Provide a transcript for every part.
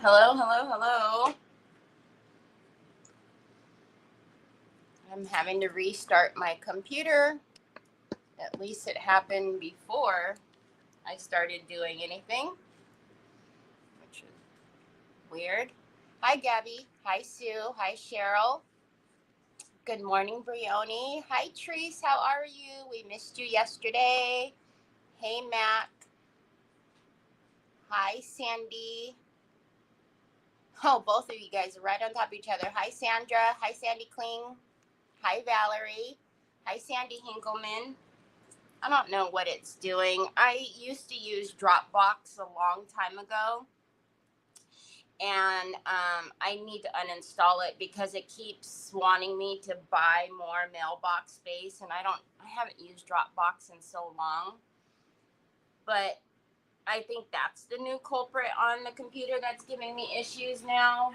Hello, hello, hello. I'm having to restart my computer. At least it happened before I started doing anything, which is weird. Hi, Gabby. Hi, Sue. Hi, Cheryl. Good morning, Brioni. Hi, Treese. How are you? We missed you yesterday. Hey, Mac. Hi, Sandy. Oh, both of you guys are right on top of each other. Hi, Sandra. Hi, Sandy Kling. Hi, Valerie. Hi, Sandy Hinkleman. I don't know what it's doing. I used to use Dropbox a long time ago, and I need to uninstall it because it keeps wanting me to buy more mailbox space, and I haven't used Dropbox in so long. But I think that's the new culprit on the computer that's giving me issues now.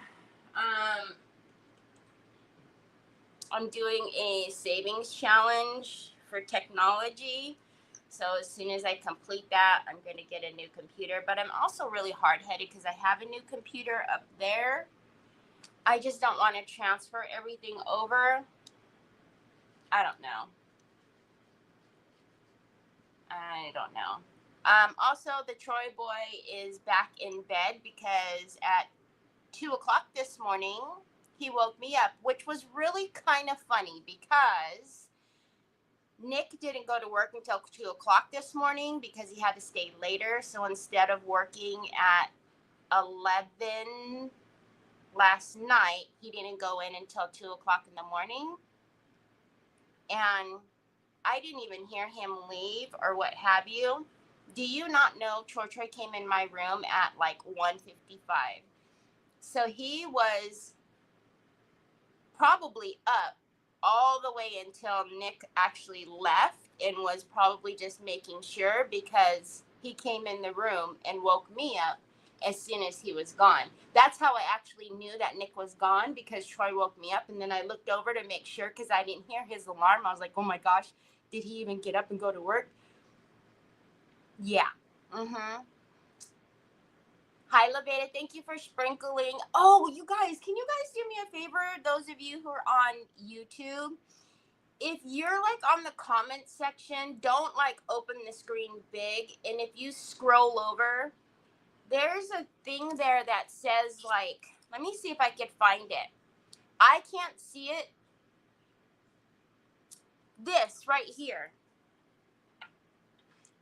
I'm doing a savings challenge for technology. So as soon as I complete that, I'm going to get a new computer. But I'm also really hard-headed because I have a new computer up there. I just don't want to transfer everything over. I don't know. Also, the Troy boy is back in bed because at 2 o'clock this morning, he woke me up, which was really kind of funny because Nick didn't go to work until 2 o'clock this morning because he had to stay later. So instead of working at 11 last night, he didn't go in until 2 o'clock in the morning. And I didn't even hear him leave or what have you. Do you not know Troy came in my room at like 1:55? So he was probably up all the way until Nick actually left and was probably just making sure because he came in the room and woke me up as soon as he was gone. That's how I actually knew that Nick was gone, because Troy woke me up and then I looked over to make sure because I didn't hear his alarm. I was like, oh my gosh, did he even get up and go to work? Yeah. Mm-hmm. Hi, Levada. Thank you for sprinkling. Oh, you guys, can you guys do me a favor? Those of you who are on YouTube, if you're like on the comment section, don't like open the screen big. And if you scroll over, there's a thing there that says like, let me see if I can find it. I can't see it. This right here.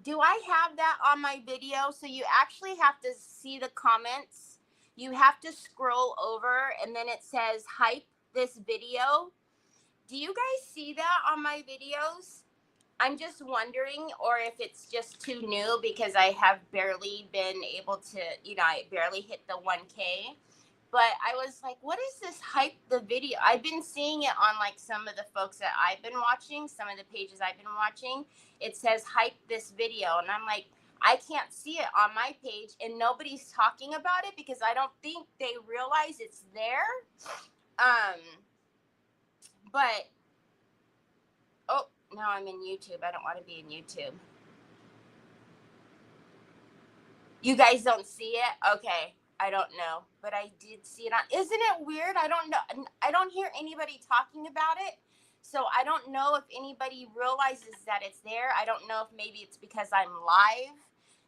Do I have that on my video? So you actually have to see the comments. You have to scroll over and then it says hype this video. Do you guys see that on my videos? I'm just wondering, or if it's just too new because I have barely been able to, I barely hit the 1K. But I was like, what is this hype the video? I've been seeing it on like some of the folks that I've been watching, some of the pages I've been watching. It says hype this video. And I'm like, I can't see it on my page and nobody's talking about it because I don't think they realize it's there. But, oh, now I'm in YouTube. I don't want to be in YouTube. You guys don't see it? Okay. I don't know, but I did see it on. Isn't it weird? I don't know. I don't hear anybody talking about it. So I don't know if anybody realizes that it's there. I don't know if maybe it's because I'm live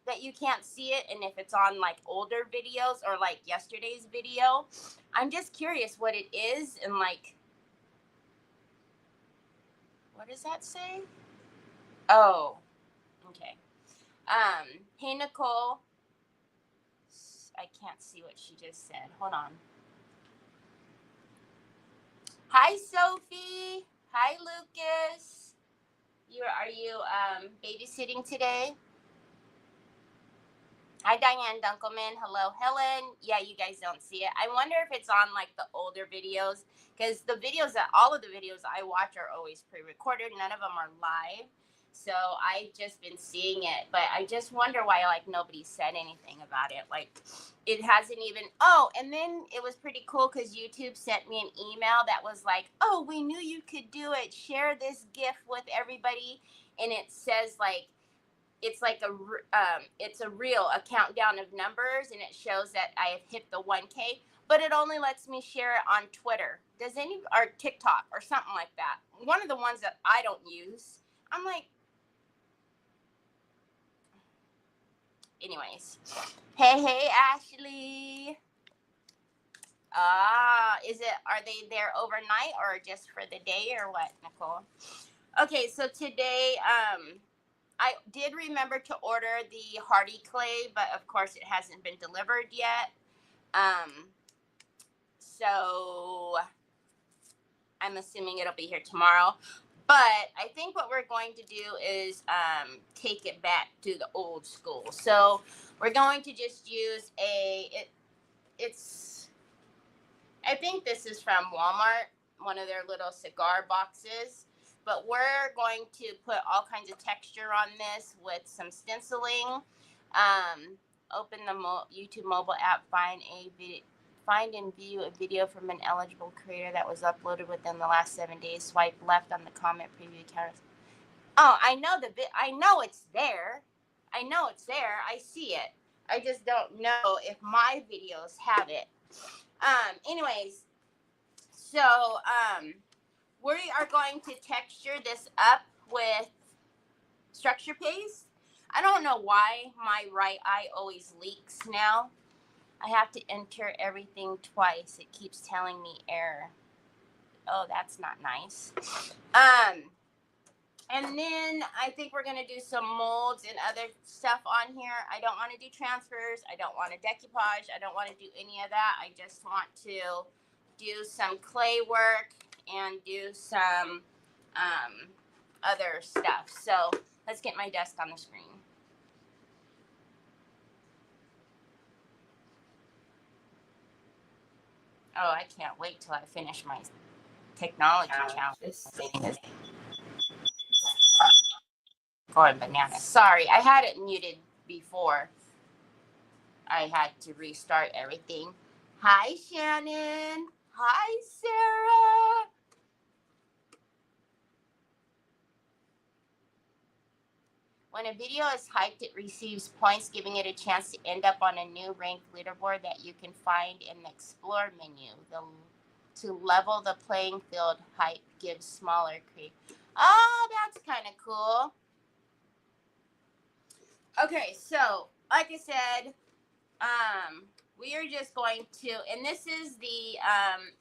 that you can't see it, and if it's on like older videos or like yesterday's video. I'm just curious what it is, and like, what does that say? Oh, okay. Hey Nicole. I can't see what she just said. Hold on. Hi, Sophie. Hi, Lucas. Are you babysitting today? Hi, Diane Dunkelman. Hello, Helen. Yeah, you guys don't see it. I wonder if it's on like the older videos, because all of the videos I watch are always pre-recorded. None of them are live. So I've just been seeing it, but I just wonder why like nobody said anything about it. Like it hasn't even. Oh, and then it was pretty cool because YouTube sent me an email that was like, "Oh, we knew you could do it. Share this GIF with everybody," and it says like, it's like it's a reel, a countdown of numbers, and it shows that I have hit the 1K, but it only lets me share it on Twitter. Or TikTok or something like that. One of the ones that I don't use. I'm like, anyways. Hey, Ashley. Are they there overnight or just for the day or what, Nicole? Okay, so today, I did remember to order the Hardy clay, but of course it hasn't been delivered yet. So I'm assuming it'll be here tomorrow. But I think what we're going to do is take it back to the old school. So we're going to just use I think this is from Walmart, one of their little cigar boxes. But we're going to put all kinds of texture on this with some stenciling. Open the YouTube mobile app, find and view a video from an eligible creator that was uploaded within the last 7 days. Swipe left on the comment preview account. Oh, I know I know it's there. I know it's there. I see it. I just don't know if my videos have it. Anyways, so we are going to texture this up with structure paste. I don't know why my right eye always leaks now. I have to enter everything twice. It keeps telling me error. Oh, that's not nice. And then I think we're going to do some molds and other stuff on here. I don't want to do transfers. I don't want to decoupage. I don't want to do any of that. I just want to do some clay work and do some other stuff. So let's get my desk on the screen. Oh, I can't wait till I finish my technology challenge. This thing is going bananas. Sorry, I had it muted before. I had to restart everything. Hi, Shannon. Hi, Sarah. When a video is hyped, it receives points, giving it a chance to end up on a new ranked leaderboard that you can find in the Explore menu. To level the playing field, hype gives smaller creep. Oh, that's kind of cool. Okay, so like I said, we are just going to, and this is the,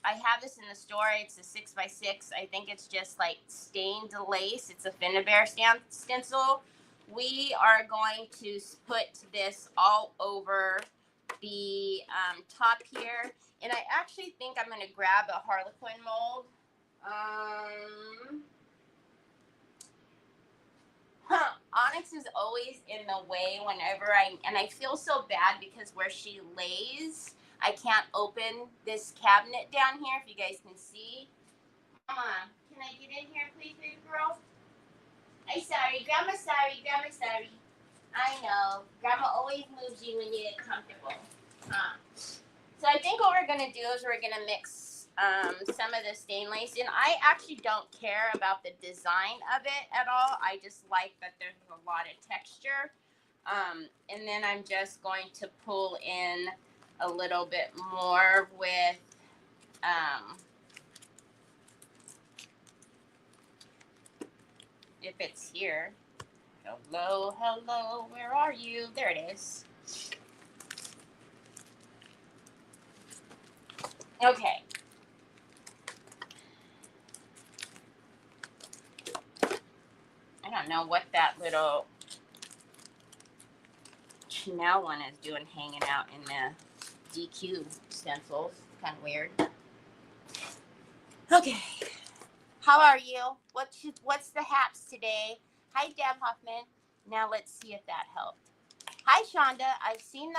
I have this in the store. It's a 6x6. I think it's just like stained lace. It's a Finnabair stencil. We are going to put this all over the top here. And I actually think I'm going to grab a Harlequin mold. Onyx is always in the way whenever I feel so bad because where she lays, I can't open this cabinet down here, if you guys can see. Mama, can I get in here, please, baby girl? I'm sorry, Grandma, sorry. I know. Grandma always moves you when you get comfortable. So I think what we're going to do is we're going to mix some of the stainless, and I actually don't care about the design of it at all. I just like that there's a lot of texture. And then I'm just going to pull in a little bit more with if it's here. Hello, where are you? There it is. Okay. I don't know what that little Chanel one is doing hanging out in the DQ stencils. Kind of weird. Okay. How are you? What's the haps today? Hi, Deb Hoffman. Now let's see if that helped. Hi, Shonda. I've seen the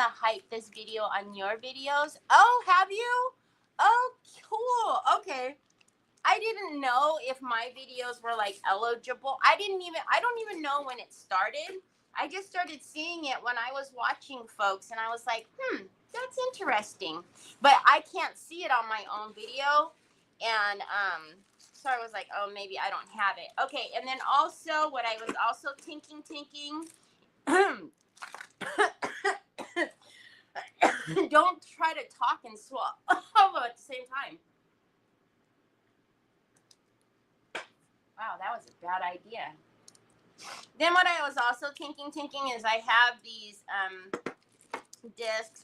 hype this video on your videos. Oh, have you? Oh, cool. Okay. I didn't know if my videos were like eligible. I don't even know when it started. I just started seeing it when I was watching folks, and I was like, that's interesting. But I can't see it on my own video. And so so I was like, oh, maybe I don't have it. Okay, and then also what I was also thinking, don't try to talk and swallow at the same time. Wow, that was a bad idea. Then what I was also thinking is I have these discs,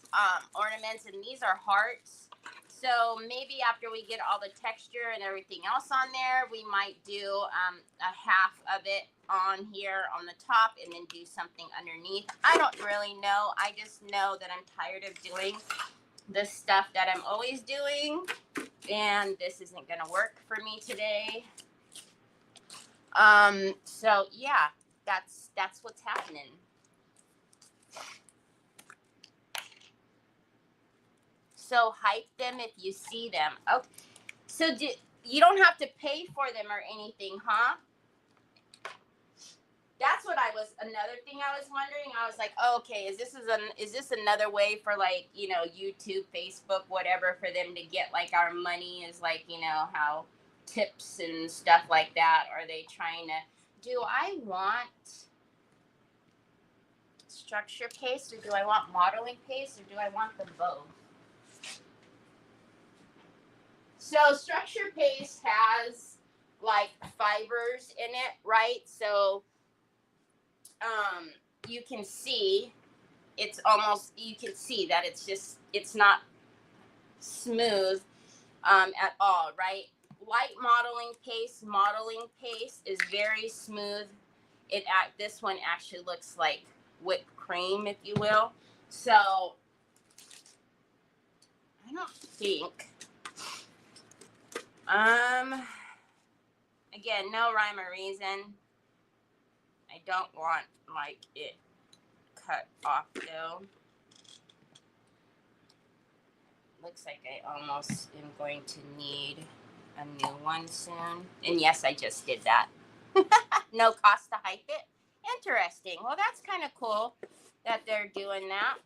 ornaments, and these are hearts. So maybe after we get all the texture and everything else on there, we might do a half of it on here on the top and then do something underneath. I don't really know. I just know that I'm tired of doing the stuff that I'm always doing, and this isn't gonna work for me today. So yeah, that's what's happening. So hype them if you see them. Okay. So you don't have to pay for them or anything, huh? That's what another thing I was wondering. I was like, oh, okay, is this another way for, like, you know, YouTube, Facebook, whatever, for them to get like our money, is like, you know, how tips and stuff like that? Are they trying to, do I want structure paste, or do I want modeling paste, or do I want them both? So structure paste has like fibers in it, right? So you can see it's almost, you can see that it's not smooth at all, right? Light modeling paste is very smooth. This one actually looks like whipped cream, if you will. So I don't think, again, no rhyme or reason. I don't want like it cut off though. Looks like I almost am going to need a new one soon. And yes, I just did that. No cost to hype it. Interesting. Well, that's kind of cool that they're doing that.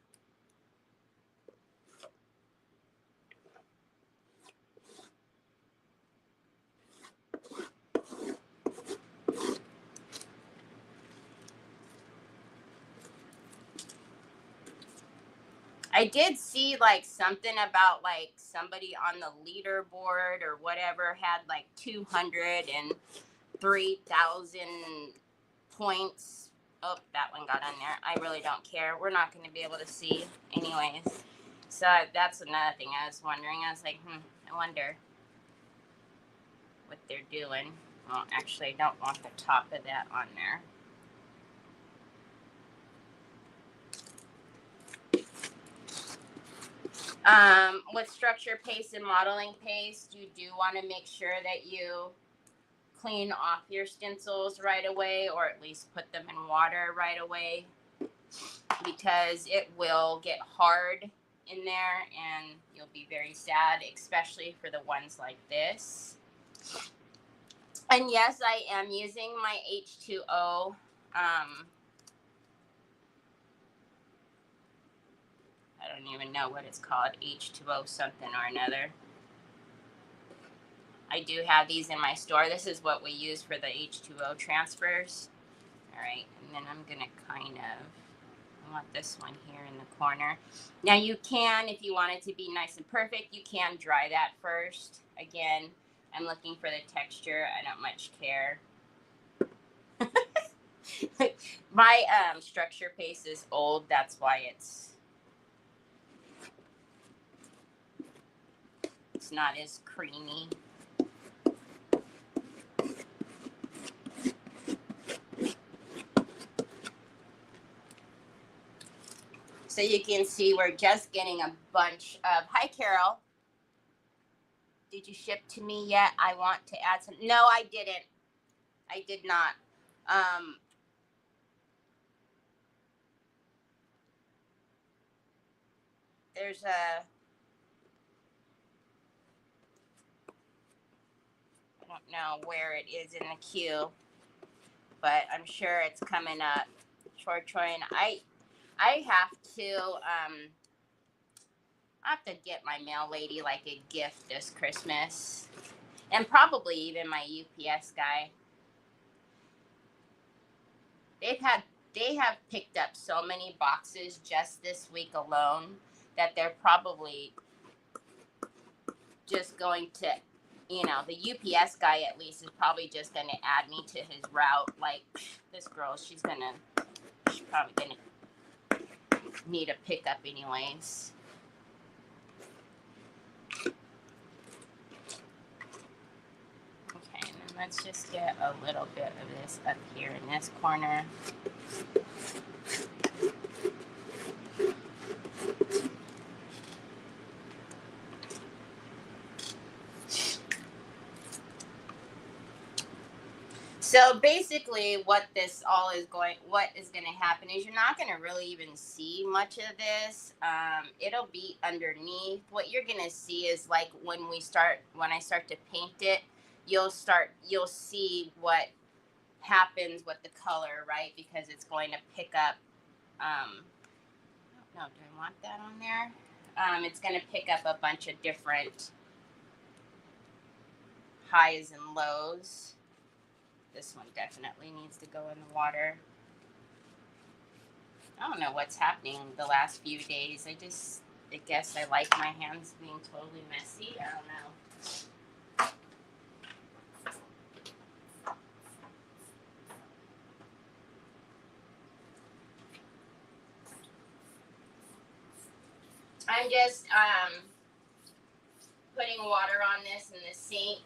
I did see like something about like somebody on the leaderboard or whatever had like 203,000 points. Oh, that one got on there. I really don't care. We're not going to be able to see anyways. So that's another thing I was wondering. I was like, I wonder what they're doing. Well, actually, I don't want the top of that on there. With structure paste and modeling paste, you do want to make sure that you clean off your stencils right away, or at least put them in water right away, because it will get hard in there and you'll be very sad, especially for the ones like this. And yes, I am using my H2O. I don't even know what it's called, H2O something or another. I do have these in my store. This is what we use for the H2O transfers. All right, and then I'm gonna I want this one here in the corner. Now you can, if you want it to be nice and perfect, you can dry that first. Again, I'm looking for the texture. I don't much care. My structure paste is old. That's why it's not as creamy. So you can see we're just getting a bunch of, hi Carol. Did you ship to me yet? I want to add some. No, I didn't. I did not. There's a, I don't know where it is in the queue, but I'm sure it's coming up. Troy, and I have to I have to get my mail lady like a gift this Christmas. And probably even my UPS guy. They have picked up so many boxes just this week alone that they're probably just going to, the UPS guy at least is probably just going to add me to his route. Like, this girl, she's probably going to need a pickup anyways. Okay, and then let's just get a little bit of this up here in this corner. So basically what is going to happen is you're not going to really even see much of this. It'll be underneath. What you're going to see is like when I start to paint it, you'll see what happens with the color, right? Because it's going to pick up, do I want that on there? It's going to pick up a bunch of different highs and lows. This one definitely needs to go in the water. I don't know what's happening the last few days. I guess I like my hands being totally messy. I don't know. I'm just putting water on this in the sink.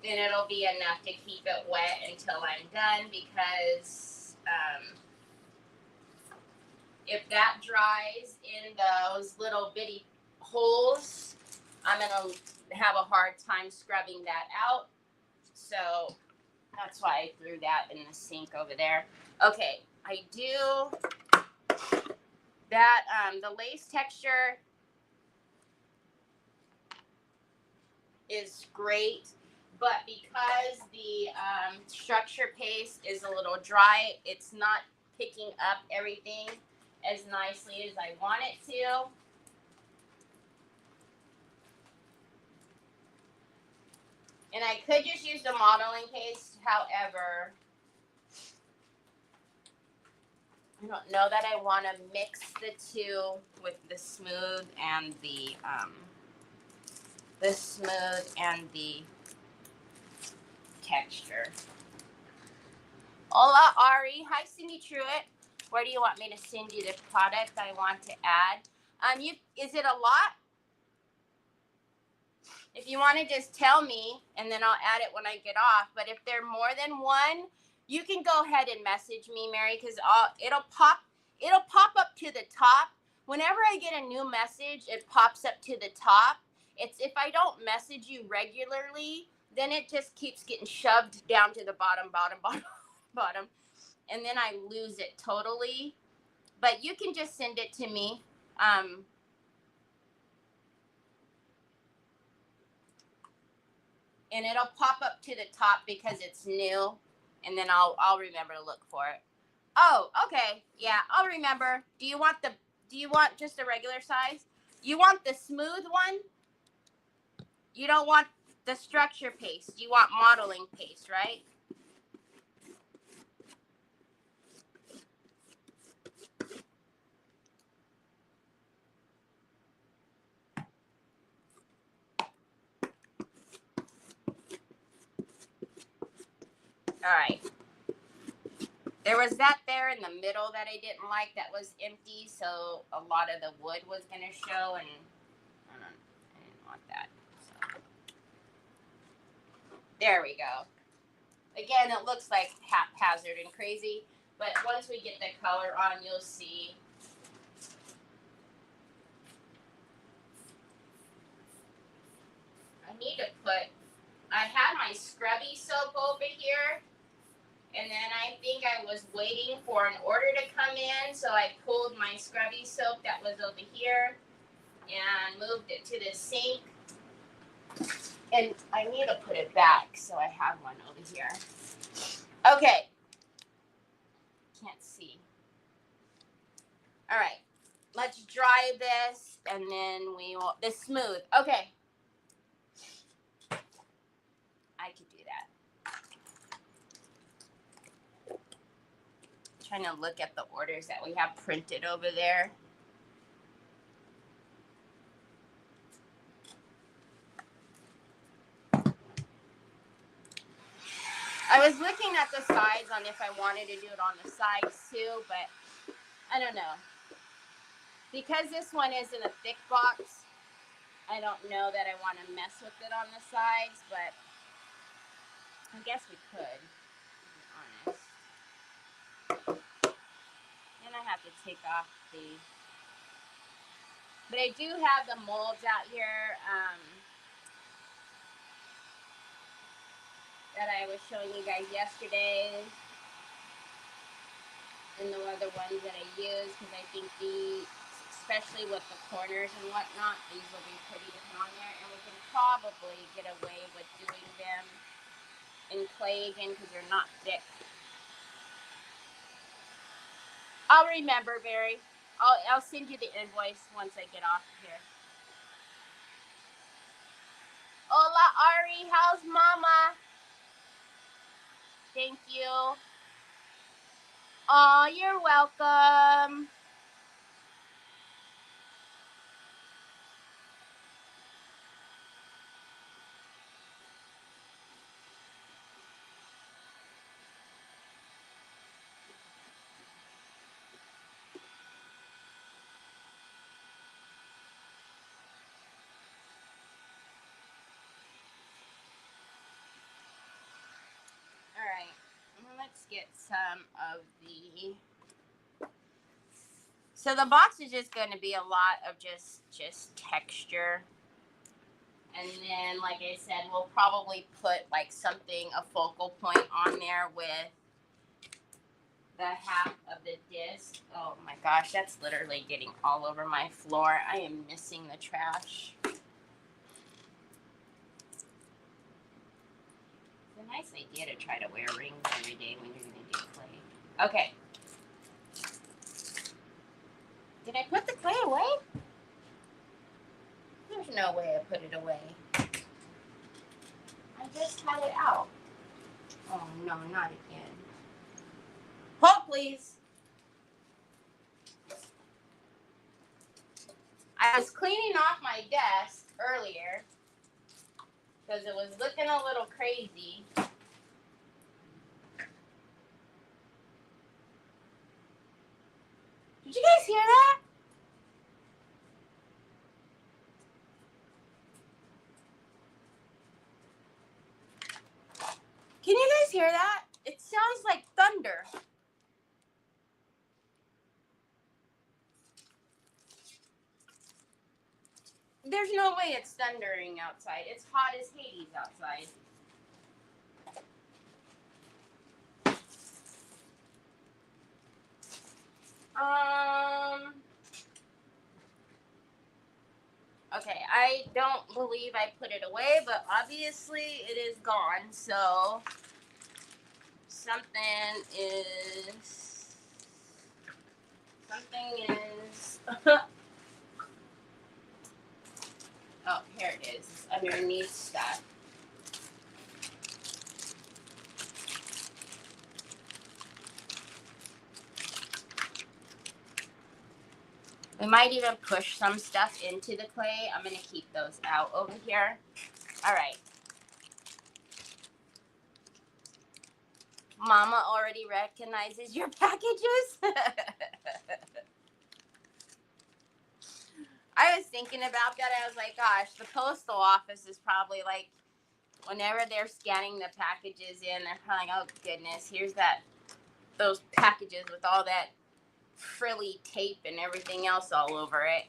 Then it'll be enough to keep it wet until I'm done, because if that dries in those little bitty holes, I'm going to have a hard time scrubbing that out. So that's why I threw that in the sink over there. Okay, I do that. The lace texture is great. But because the structure paste is a little dry, it's not picking up everything as nicely as I want it to. And I could just use the modeling paste. However, I don't know that I want to mix the two with the smooth and the texture. Hola, Ari. Hi, Cindy Truitt. Where do you want me to send you the product I want to add? Is it a lot? If you want to just tell me, and then I'll add it when I get off. But if they're more than one, you can go ahead and message me, Mary, because it'll pop up to the top. Whenever I get a new message, it pops up to the top. It's if I don't message you regularly, then it just keeps getting shoved down to the bottom, and then I lose it totally. But you can just send it to me. And it'll pop up to the top because it's new, and then I'll remember to look for it. Oh, okay. Yeah, I'll remember. Do you want just a regular size? You want the smooth one? You don't want the structure paste. You want modeling paste, right? All right. There was that there in the middle that I didn't like, that was empty, so a lot of the wood was going to show, and I didn't want that. So. There we go. Again, it looks like haphazard and crazy, but once we get the color on, you'll see. I had my scrubby soap over here, and then I think I was waiting for an order to come in, so I pulled my scrubby soap that was over here and moved it to the sink. And I need to put it back, so I have one over here. Okay. Can't see. All right. Let's dry this, and then we will, this smooth. Okay. could do that. Trying to look at the orders that we have printed over there. I was looking at the sides on if I wanted to do it on the sides too, but I don't know. Because this one isn't a thick box, I don't know that I want to mess with it on the sides, but I guess we could, to be honest. And I have to take off the... But I do have the molds out here that I was showing you guys yesterday. And the other ones that I use, because I think these, especially with the corners and whatnot, these will be pretty to put on there. And we can probably get away with doing them in clay again because they're not thick. I'll remember, Barry. I'll send you the invoice once I get off here. Hola, Ari. How's Mama? Thank you. Oh, you're welcome. All right. Let's get some of the... So the box is just going to be a lot of just texture. And then, like I said, we'll probably put like something, a focal point on there with the half of the disc. Oh my gosh, that's literally getting all over my floor. I am missing the trash. It's a nice idea to try to wear rings every day when you're going to do clay. Okay. Did I put the clay away? There's no way I put it away. I just had it out. Oh no, not again. Hold, please. I was cleaning off my desk earlier because it was looking a little crazy. Did you guys hear that? Can you guys hear that? It sounds like thunder. There's no way it's thundering outside. It's hot as Hades outside. Okay, I don't believe I put it away, but obviously it is gone, so something is oh, here it is. It's underneath stuff. We might even push some stuff into the clay. I'm going to keep those out over here. All right. Mama already recognizes your packages. I was thinking about that. I was like, gosh, the postal office is probably like, whenever they're scanning the packages in, they're probably like, oh goodness, here's those packages with all that frilly tape and everything else all over it.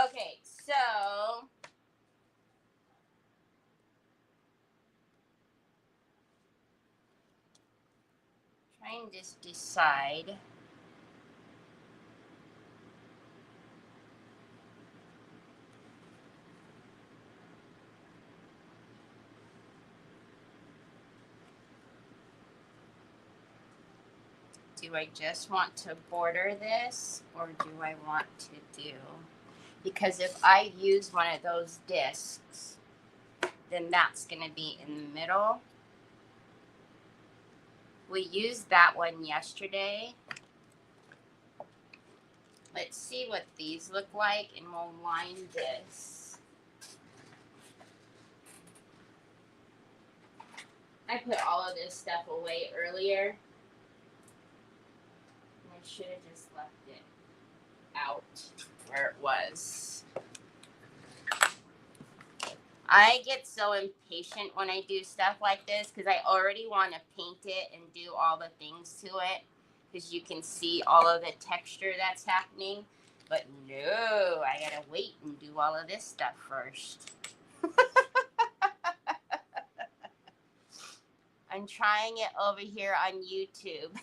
Okay, so trying to just decide. Do I just want to border this, or do I want to do... because if I use one of those discs, then that's going to be in the middle. We used that one yesterday. Let's see what these look like, and we'll line this. I put all of this stuff away earlier. I should have just left it out where it was. I get so impatient when I do stuff like this because I already want to paint it and do all the things to it because you can see all of the texture that's happening. But no, I gotta wait and do all of this stuff first. I'm trying it over here on YouTube.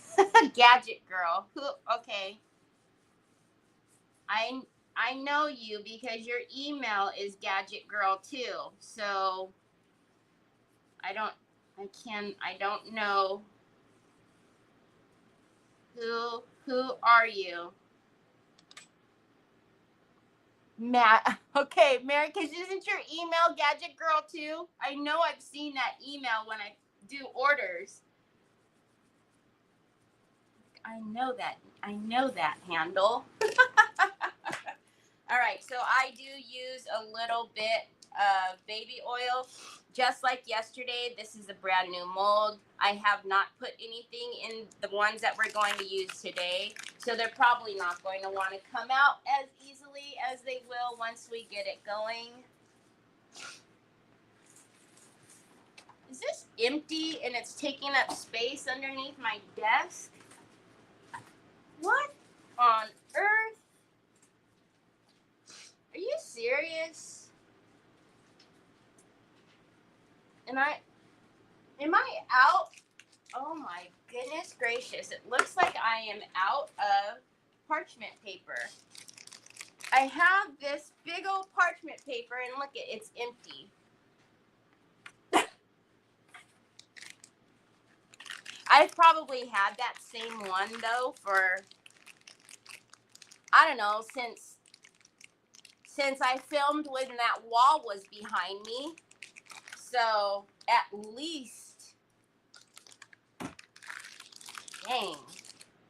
Gadget Girl. Okay. I know you because your email is Gadget Girl too. So I don't know who are you? Matt. Okay, Mary, because isn't your email Gadget Girl too? I know I've seen that email when I do orders. I know that handle. All right, so I do use a little bit of baby oil. Just like yesterday, this is a brand new mold. I have not put anything in the ones that we're going to use today, so they're probably not going to want to come out as easily as they will once we get it going. Is this empty and it's taking up space underneath my desk? What on earth? Are you serious? Am I out? Oh my goodness gracious. It looks like I am out of parchment paper. I have this big old parchment paper and look, it's empty. I've probably had that same one though for, I don't know, since I filmed when that wall was behind me. So at least, dang,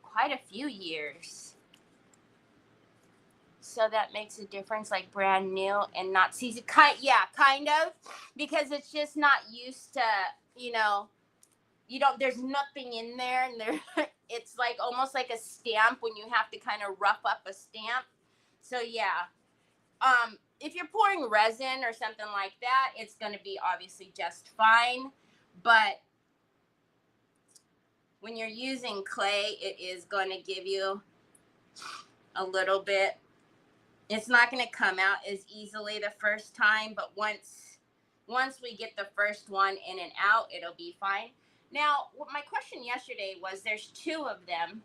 quite a few years. So that makes a difference, like brand new and not seasoned. Kind of, because it's just not used to, there's nothing in there, and it's like almost like a stamp when you have to kind of rough up a stamp. So yeah, if you're pouring resin or something like that, it's going to be obviously just fine. But when you're using clay, it is going to give you a little bit. It's not going to come out as easily the first time, but once we get the first one in and out, it'll be fine. Now, my question yesterday was, there's two of them,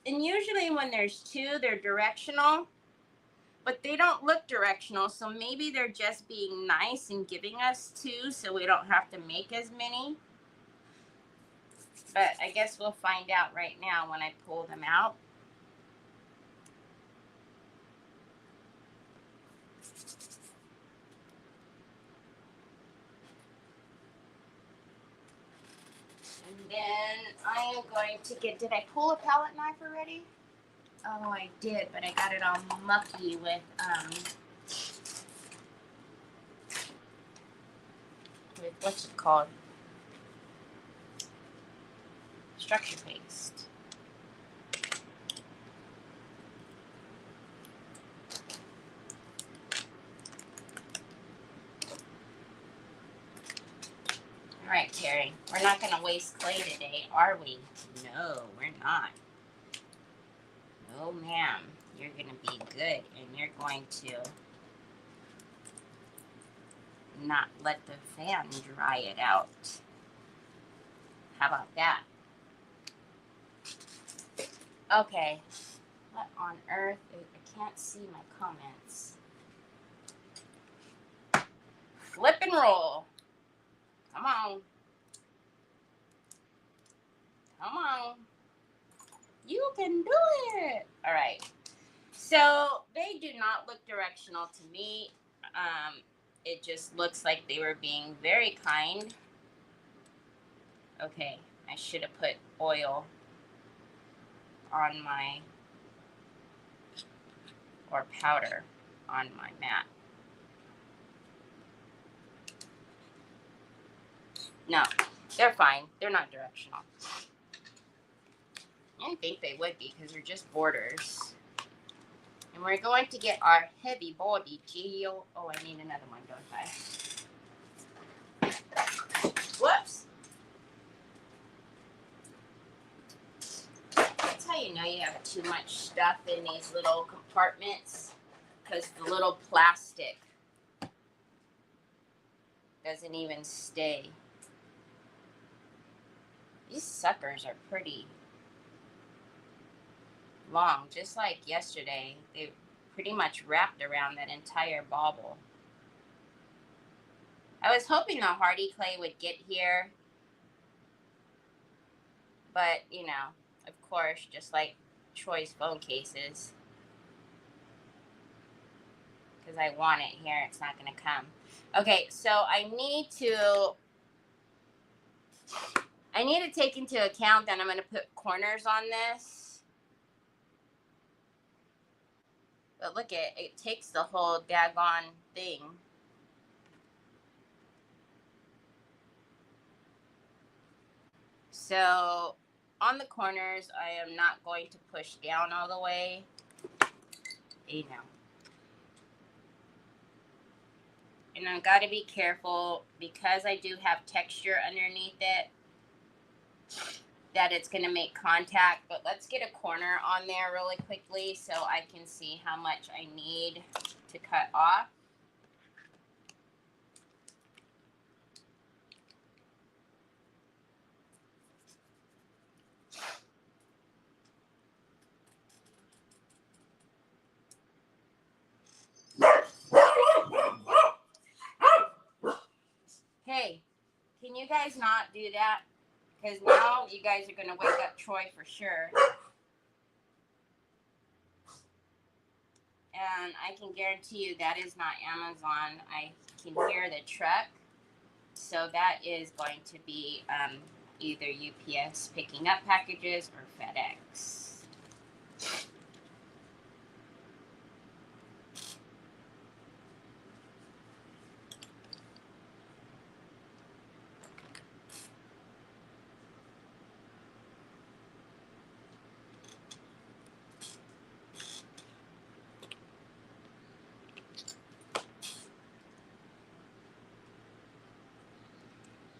and usually when there's two, they're directional, but they don't look directional, so maybe they're just being nice and giving us two so we don't have to make as many. But I guess we'll find out right now when I pull them out. And then I am going to did I pull a palette knife already? Oh, I did, but I got it all mucky with, what's it called? Structure paste. All right, Terry, we're not going to waste clay today, are we? No, we're not. No, ma'am. You're going to be good, and you're going to not let the fan dry it out. How about that? Okay. What on earth? I can't see my comments. Flip and roll. Come on. Come on. You can do it. All right. So they do not look directional to me. It just looks like they were being very kind. Okay, I should have put oil on my, or powder on my mat. No, they're fine. They're not directional. I didn't think they would be because they're just borders. And we're going to get our heavy body gel. Oh, I need another one, don't I? Whoops. That's how you know you have too much stuff in these little compartments, because the little plastic doesn't even stay. These suckers are pretty long, just like yesterday. They pretty much wrapped around that entire bauble. I was hoping the Hardy clay would get here, but you know, of course, just like Troy's phone cases, because I want it here, it's not going to come. Okay, so I need to take into account that I'm going to put corners on this. But look, it takes the whole daggone thing. So on the corners, I am not going to push down all the way. You know. And I've got to be careful, because I do have texture underneath it, that it's going to make contact. But let's get a corner on there really quickly so I can see how much I need to cut off. Hey, can you guys not do that? Because now you guys are going to wake up Troy for sure. And I can guarantee you that is not Amazon. I can hear the truck. So that is going to be either UPS picking up packages or FedEx.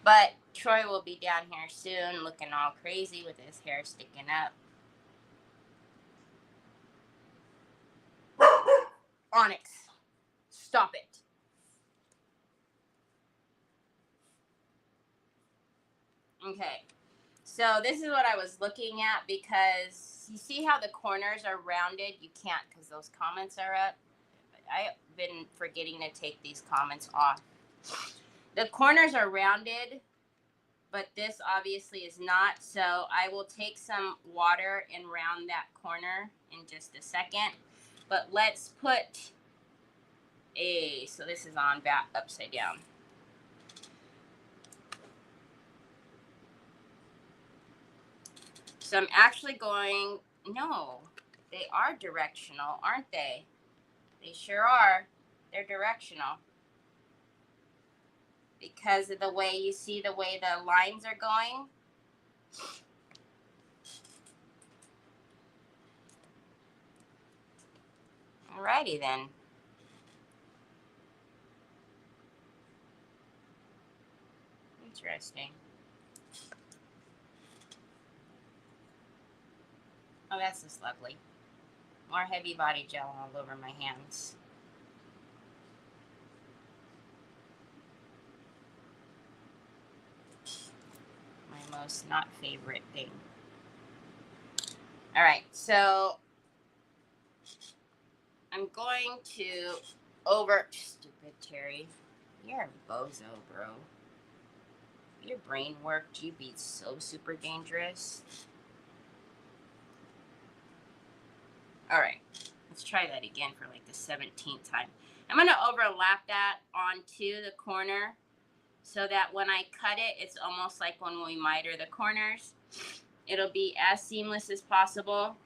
But Troy will be down here soon looking all crazy with his hair sticking up. Onyx, stop it. Okay, so this is what I was looking at, because you see how the corners are rounded? You can't, because those comments are up. I've been forgetting to take these comments off. The corners are rounded, but this obviously is not. So I will take some water and round that corner in just a second. But let's put so this is on back upside down. So I'm actually going, no, they are directional, aren't they? They sure are. They're directional. Because of the way you see the way the lines are going. Alrighty then. Interesting. Oh, that's just lovely. More heavy body gel all over my hands. My most not favorite thing. All right, so I'm going to stupid Terry. You're a bozo, bro. If your brain worked, you'd be so super dangerous. All right, Let's try that again for like the 17th time. I'm going to overlap that onto the corner so that when I cut it, it's almost like when we miter the corners. It'll be as seamless as possible.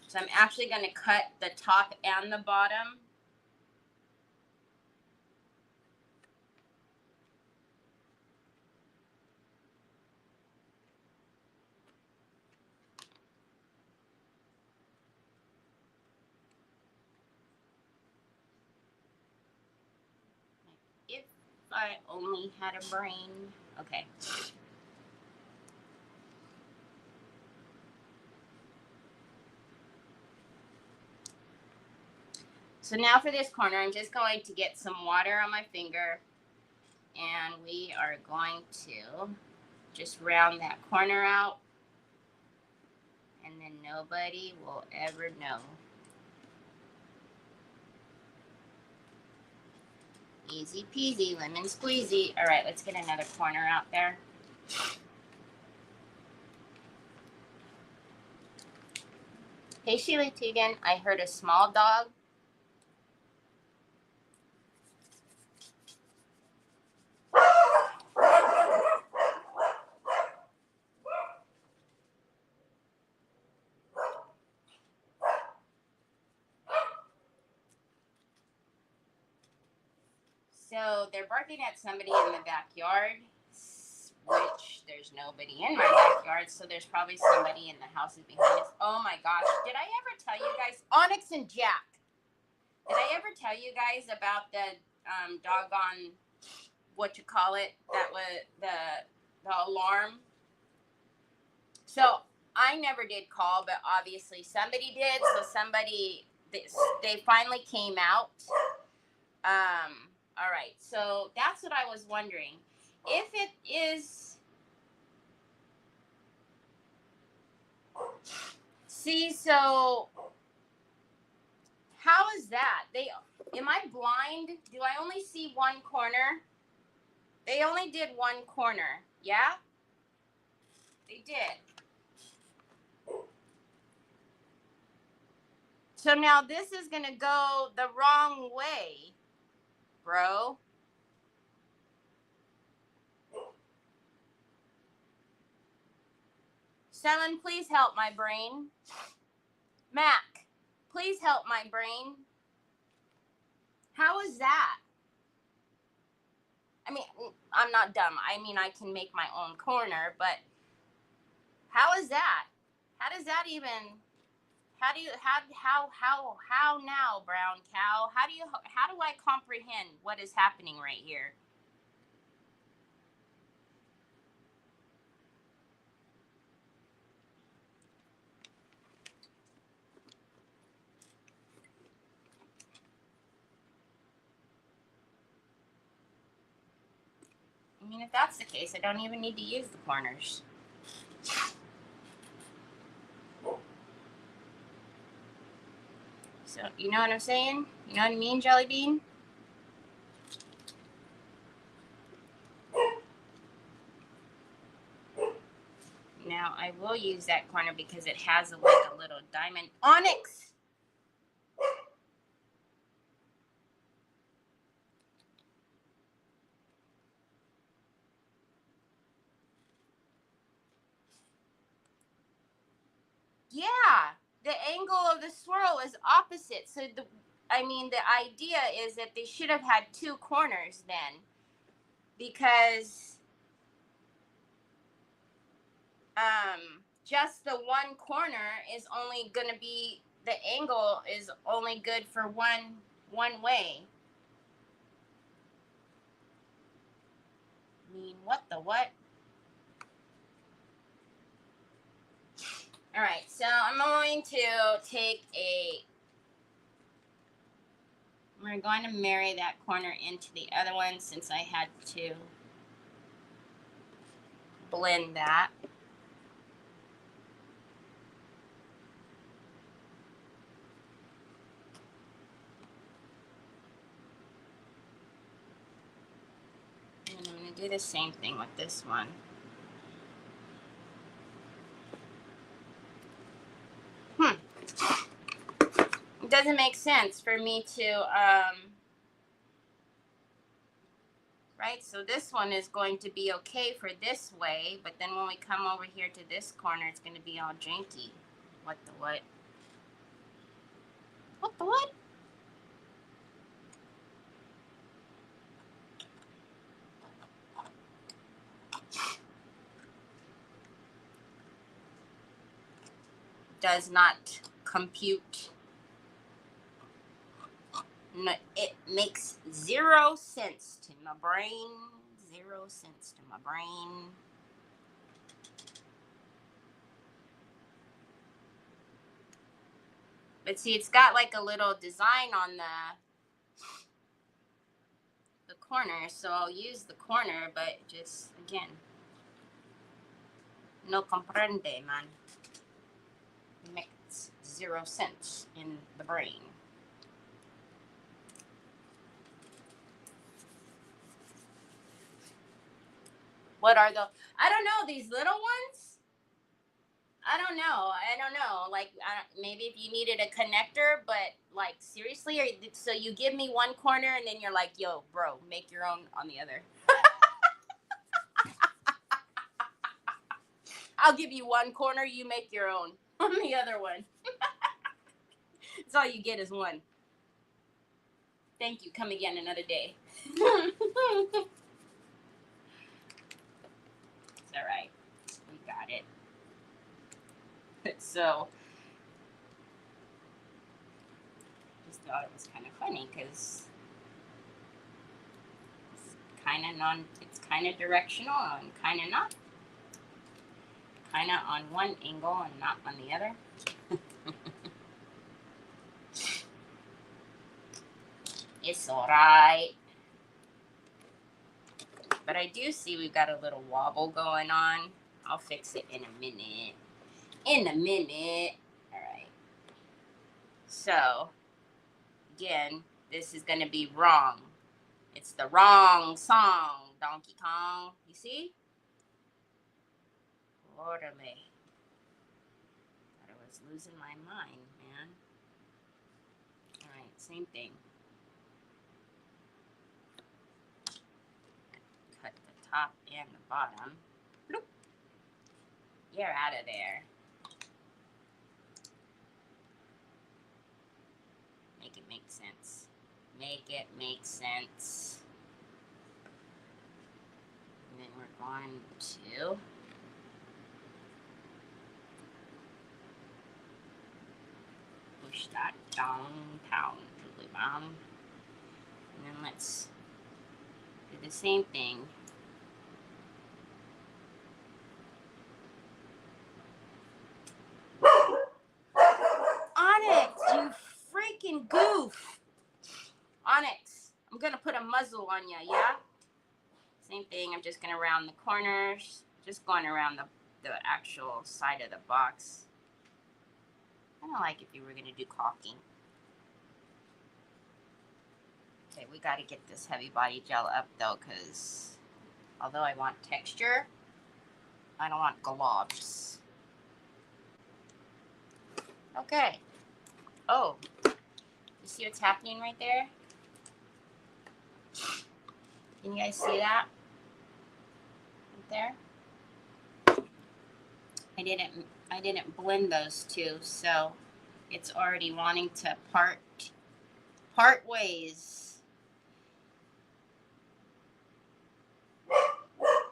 So I'm actually going to cut the top and the bottom. If I only had a brain. Okay. So now for this corner, I'm just going to get some water on my finger, and we are going to just round that corner out, and then nobody will ever know. Easy peasy, lemon squeezy. All right, let's get another corner out there. Hey, Sheila Tegan, I heard a small dog. So they're barking at somebody in the backyard, which there's nobody in my backyard, so there's probably somebody in the houses behind us. Oh my gosh, did I ever tell you guys, Onyx and Jack, did I ever tell you guys about the doggone, what you call it, that was the alarm? So I never did call, but obviously somebody did, so they finally came out. All right, so that's what I was wondering. If it is, see, so how is that? Am I blind? Do I only see one corner? They only did one corner, yeah? They did. So now this is gonna go the wrong way, bro. Selin, please help my brain. Mac, please help my brain. How is that? I mean, I'm not dumb. I mean, I can make my own corner, but how is that? How does that even, how now, brown cow? How do I comprehend what is happening right here? I mean, if that's the case, I don't even need to use the corners. So, you know what I'm saying? You know what I mean, Jelly Bean? Now, I will use that corner because it has like a little diamond. Onyx! Yeah, the angle of the swirl is opposite. So the idea is that they should have had two corners then, because just the one corner is only gonna be, the angle is only good for one way. I mean, what the what? All right, so I'm going to we're going to marry that corner into the other one since I had to blend that. And I'm going to do the same thing with this one. doesn't make sense for me to, right? So this one is going to be okay for this way, but then when we come over here to this corner, it's going to be all janky. What the what? What the what? Does not compute. No, it makes 0 sense to my brain. 0 sense to my brain. But see, it's got like a little design on the corner, so I'll use the corner, but just, again, no comprende, man. It makes 0 sense in the brain. What are the, I don't know, these little ones? I don't know. Like, maybe if you needed a connector, but like, seriously? So you give me one corner and then you're like, yo, bro, make your own on the other. I'll give you one corner, you make your own on the other one. That's all you get is one. Thank you. Come again another day. It's all right. We got it. So, just thought it was kind of funny because it's kind of directional and kind of not. Kind of on one angle and not on the other. It's all right. But I do see we've got a little wobble going on. I'll fix it in a minute. All right. So, again, this is going to be wrong. It's the wrong song, Donkey Kong. You see? Orderly. Thought I was losing my mind, man. All right, same thing. Cut the top and the bottom. Bloop. You're out of there. Make it make sense. Make it make sense. And then we're going to push that downtown, Julie Mom. And then let's do the same thing. Onyx, you freaking goof. Onyx, I'm gonna put a muzzle on you, yeah? Same thing, I'm just gonna round the corners. Just going around the actual side of the box. Kind of like if you were gonna do caulking. Okay, we gotta get this heavy body gel up though, because although I want texture, I don't want globs. Okay. Oh, you see what's happening right there? Can you guys see that? Right there? I didn't blend those two, so it's already wanting to part ways.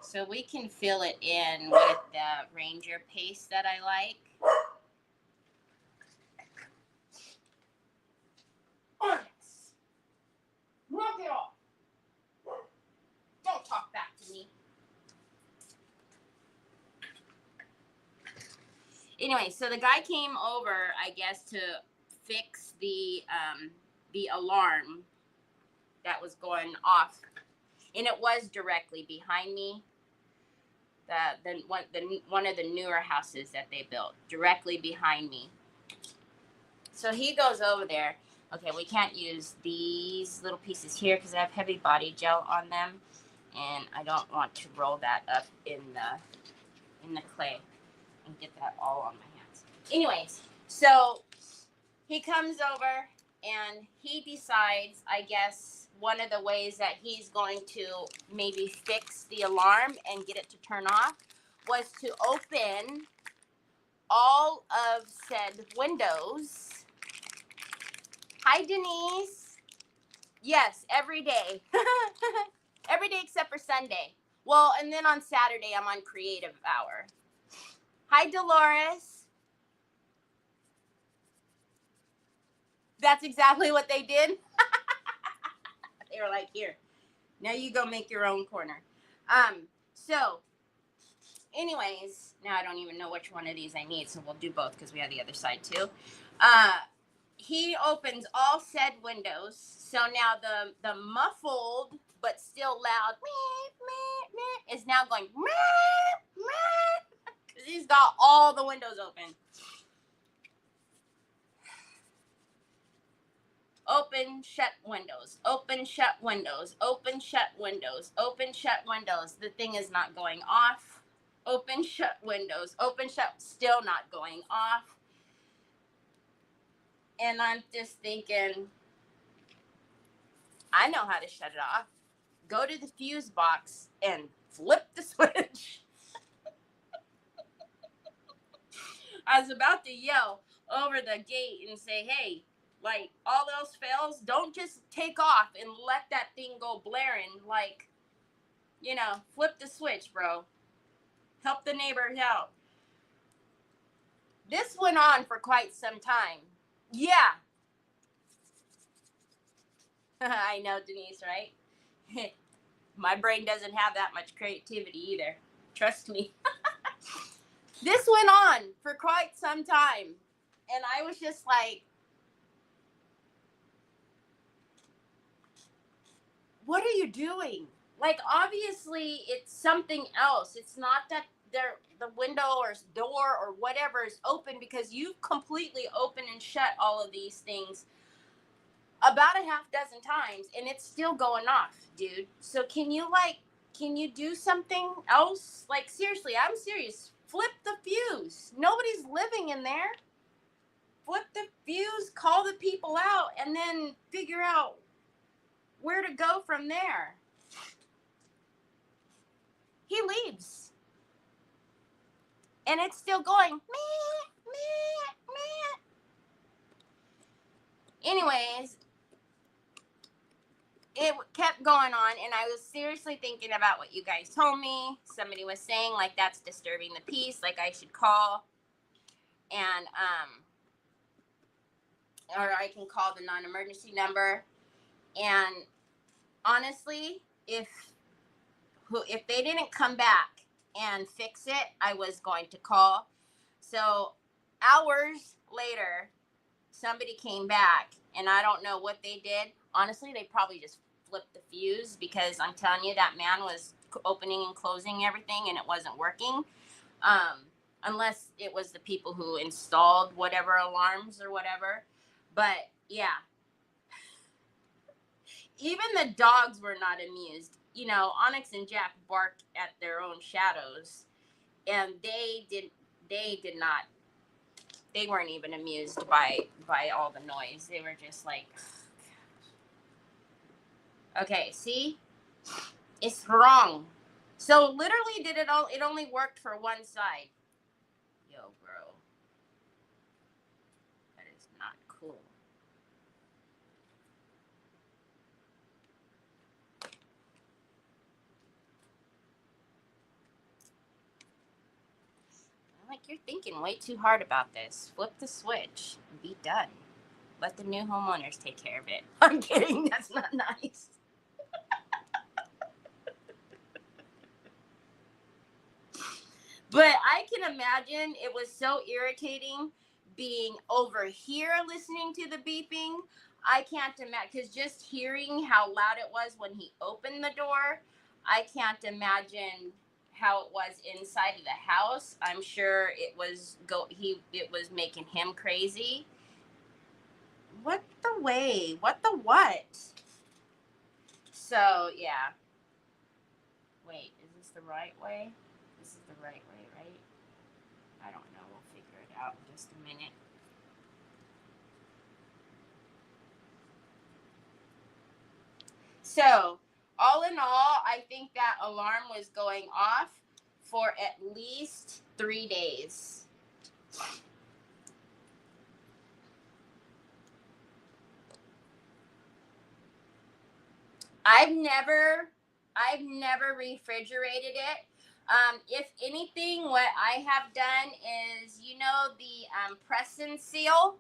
So we can fill it in with the Ranger paste that I like. Onyx, knock it off. Don't talk back to me. Anyway, so the guy came over, I guess, to fix the alarm that was going off, and it was directly behind me. One of the newer houses that they built, directly behind me. So he goes over there. Okay, we can't use these little pieces here because I have heavy body gel on them, and I don't want to roll that up in the clay and get that all on my hands. Anyways, so he comes over and he decides, I guess, one of the ways that he's going to maybe fix the alarm and get it to turn off was to open all of said windows. Hi, Denise. Yes, every day. Every day except for Sunday. Well, and then on Saturday, I'm on creative hour. Hi, Dolores. That's exactly what they did. They were like, here, now you go make your own corner. So anyways, now I don't even know which one of these I need, so we'll do both because we have the other side too. He opens all said windows, so now the muffled but still loud meh, meh, meh, is now going meh, meh, because he's got all the windows open. Open, shut windows, open, shut windows, open, shut windows, open, shut windows. The thing is not going off. Open, shut windows, open, shut, still not going off. And I'm just thinking, I know how to shut it off. Go to the fuse box and flip the switch. I was about to yell over the gate and say, hey, like, all else fails, don't just take off and let that thing go blaring. Like, you know, flip the switch, bro. Help the neighbors out. This went on for quite some time. Yeah. I know, Denise, right? My brain doesn't have that much creativity either. Trust me. This went on for quite some time. And I was just like, what are you doing? Like, obviously, it's something else. It's not that the window or door or whatever is open, because you've completely opened and shut all of these things about a half dozen times and it's still going off, dude. So can you do something else? Like, seriously, I'm serious. Flip the fuse. Nobody's living in there. Flip the fuse, call the people out, and then figure out where to go from there. He leaves. And it's still going. Meh, meh, meh. Anyways, it kept going on, and I was seriously thinking about what you guys told me. Somebody was saying, like, that's disturbing the peace, like I should call, and or I can call the non-emergency number. And honestly, if they didn't come back and fix it, I was going to call. So hours later, somebody came back, and I don't know what they did. Honestly, they probably just flipped the fuse, because I'm telling you, that man was opening and closing everything and it wasn't working. Unless it was the people who installed whatever alarms or whatever. But yeah, even the dogs were not amused. You know, Onyx and Jack barked at their own shadows, and they did not. They weren't even amused by all the noise. They were just like, okay, see, it's wrong. So literally, did it all? It only worked for one side. Yo, bro, that is not cool. Like, you're thinking way too hard about this. Flip the switch and be done. Let the new homeowners take care of it. I'm kidding. That's not nice. But I can imagine it was so irritating being over here listening to the beeping. I can't imagine, because just hearing how loud it was when he opened the door, I can't imagine how it was inside of the house. I'm sure it was making him crazy. What the way? What the what? So yeah. Wait, is this the right way? This is the right way, right? I don't know. We'll figure it out in just a minute. So, all in all, I think that alarm was going off for at least 3 days. I've never refrigerated it. If anything, what I have done is, you know, the press and seal.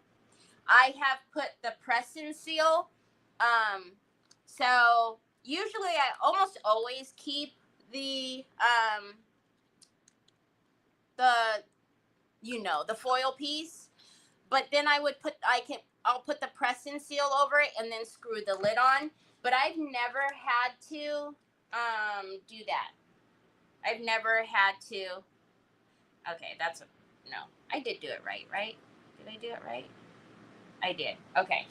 I have put the press and seal. So usually I almost always keep the the the foil piece, but then I'll put the press and seal over it and then screw the lid on. But I've never had to do that. I've never had to. Okay, no. I did do it right, right? Did I do it right? I did. Okay.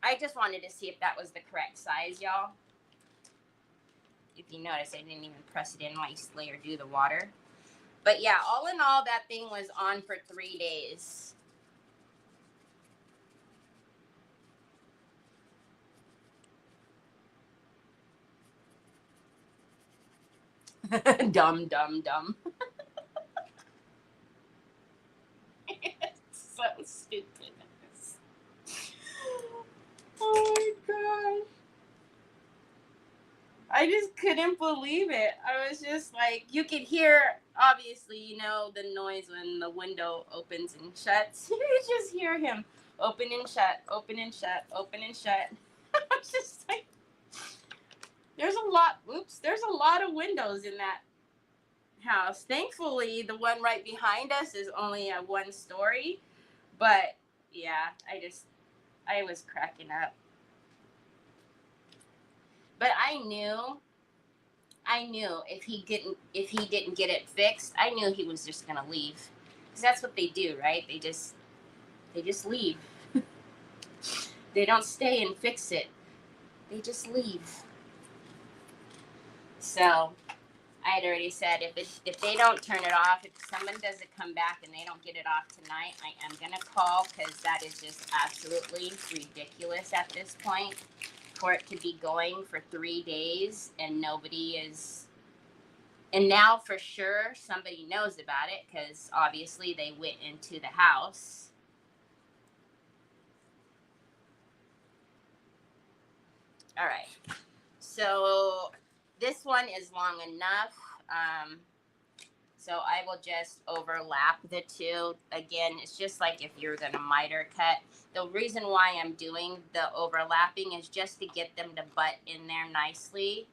I just wanted to see if that was the correct size, y'all. If you notice, I didn't even press it in nicely or do the water. But yeah, all in all, that thing was on for 3 days. Dumb. It's so stupid. Oh my god. I just couldn't believe it. I was just like, you could hear, obviously, the noise when the window opens and shuts. You just hear him open and shut, open and shut, open and shut. I was just like, there's a lot of windows in that house. Thankfully, the one right behind us is only a 1 story. But yeah, I was cracking up. But I knew if he didn't get it fixed, I knew he was just gonna leave, because that's what they do, right? They just leave. They don't stay and fix it. They just leave. So I had already said, if they don't turn it off, if someone doesn't come back and they don't get it off tonight, I am gonna call, because that is just absolutely ridiculous at this point, for it to be going for 3 days and nobody is. And now for sure somebody knows about it, because obviously they went into the house. All right. So this one is long enough. So I will just overlap the two. Again, it's just like if you're going to miter cut. The reason why I'm doing the overlapping is just to get them to butt in there nicely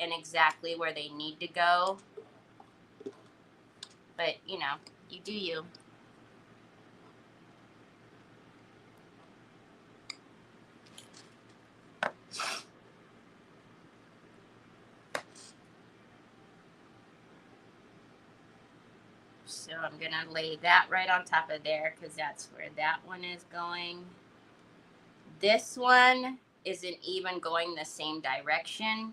and exactly where they need to go. But, you do you. So I'm going to lay that right on top of there, because that's where that one is going. This one isn't even going the same direction.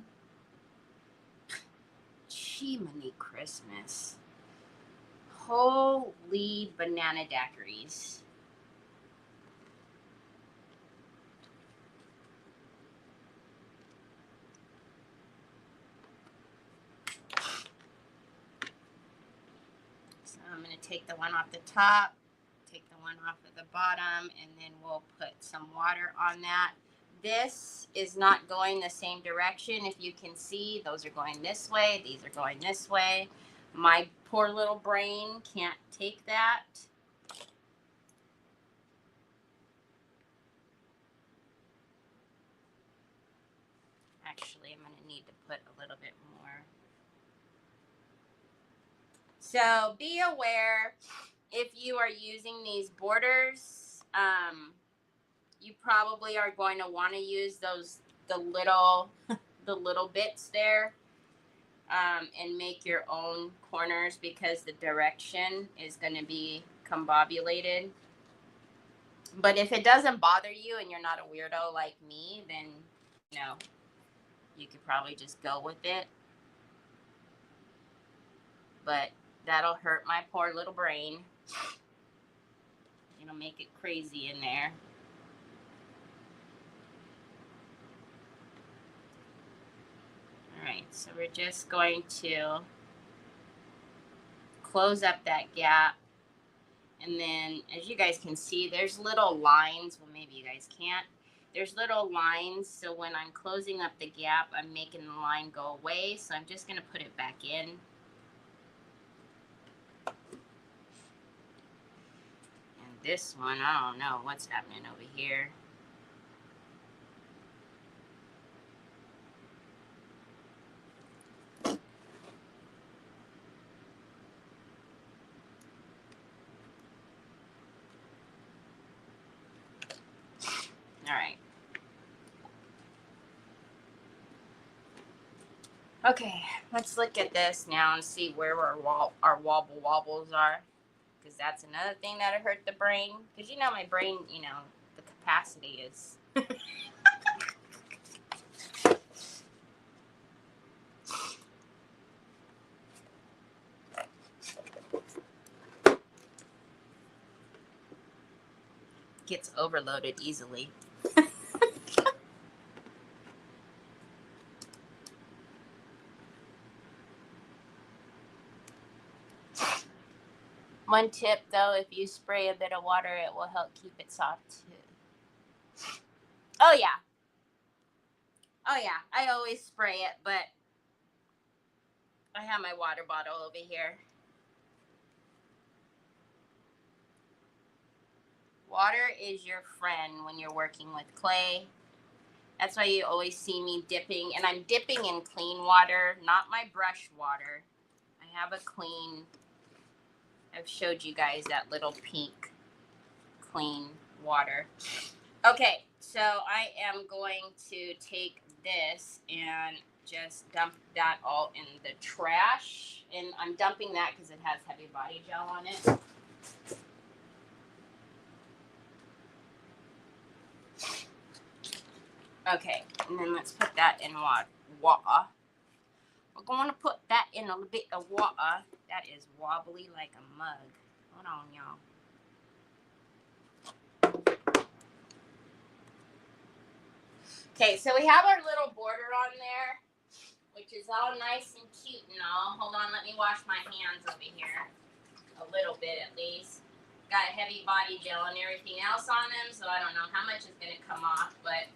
Jiminy Christmas. Holy banana daiquiris. So I'm going to take the one off the top, take the one off of the bottom, and then we'll put some water on that. This is not going the same direction. If you can see, those are going this way. These are going this way. My poor little brain can't take that. Actually, I'm going to need to put a little bit more. So be aware, if you are using these borders, you probably are going to want to use the little bits there, and make your own corners, because the direction is going to be combobulated. But if it doesn't bother you and you're not a weirdo like me, then you could probably just go with it. But that'll hurt my poor little brain. It'll make it crazy in there. so we're just going to close up that gap. And then, as you guys can see, there's little lines. Well, maybe you guys can't. There's little lines, so when I'm closing up the gap, I'm making the line go away. So I'm just going to put it back in. And this one, I don't know what's happening over here. All right. Okay, let's look at this now and see where our wobble wobbles are. Because that's another thing that'll hurt the brain. Because you know my brain, you know, the capacity is... gets overloaded easily. One tip though, if you spray a bit of water, it will help keep it soft too. Oh yeah. Oh yeah, I always spray it, but I have my water bottle over here. Water is your friend when you're working with clay. That's why you always see me dipping, and I'm dipping in clean water, not my brush water. I have a clean, I've showed you guys that little pink clean water. Okay, so I am going to take this and just dump that all in the trash. And I'm dumping that because it has heavy body gel on it. Okay, and then let's put that in water. We're going to put that in a bit of water. That is wobbly like a mug. Hold on, y'all. Okay, so we have our little border on there, which is all nice and cute and all. Hold on, let me wash my hands over here. A little bit at least. Got heavy body gel and everything else on them, so I don't know how much is going to come off, but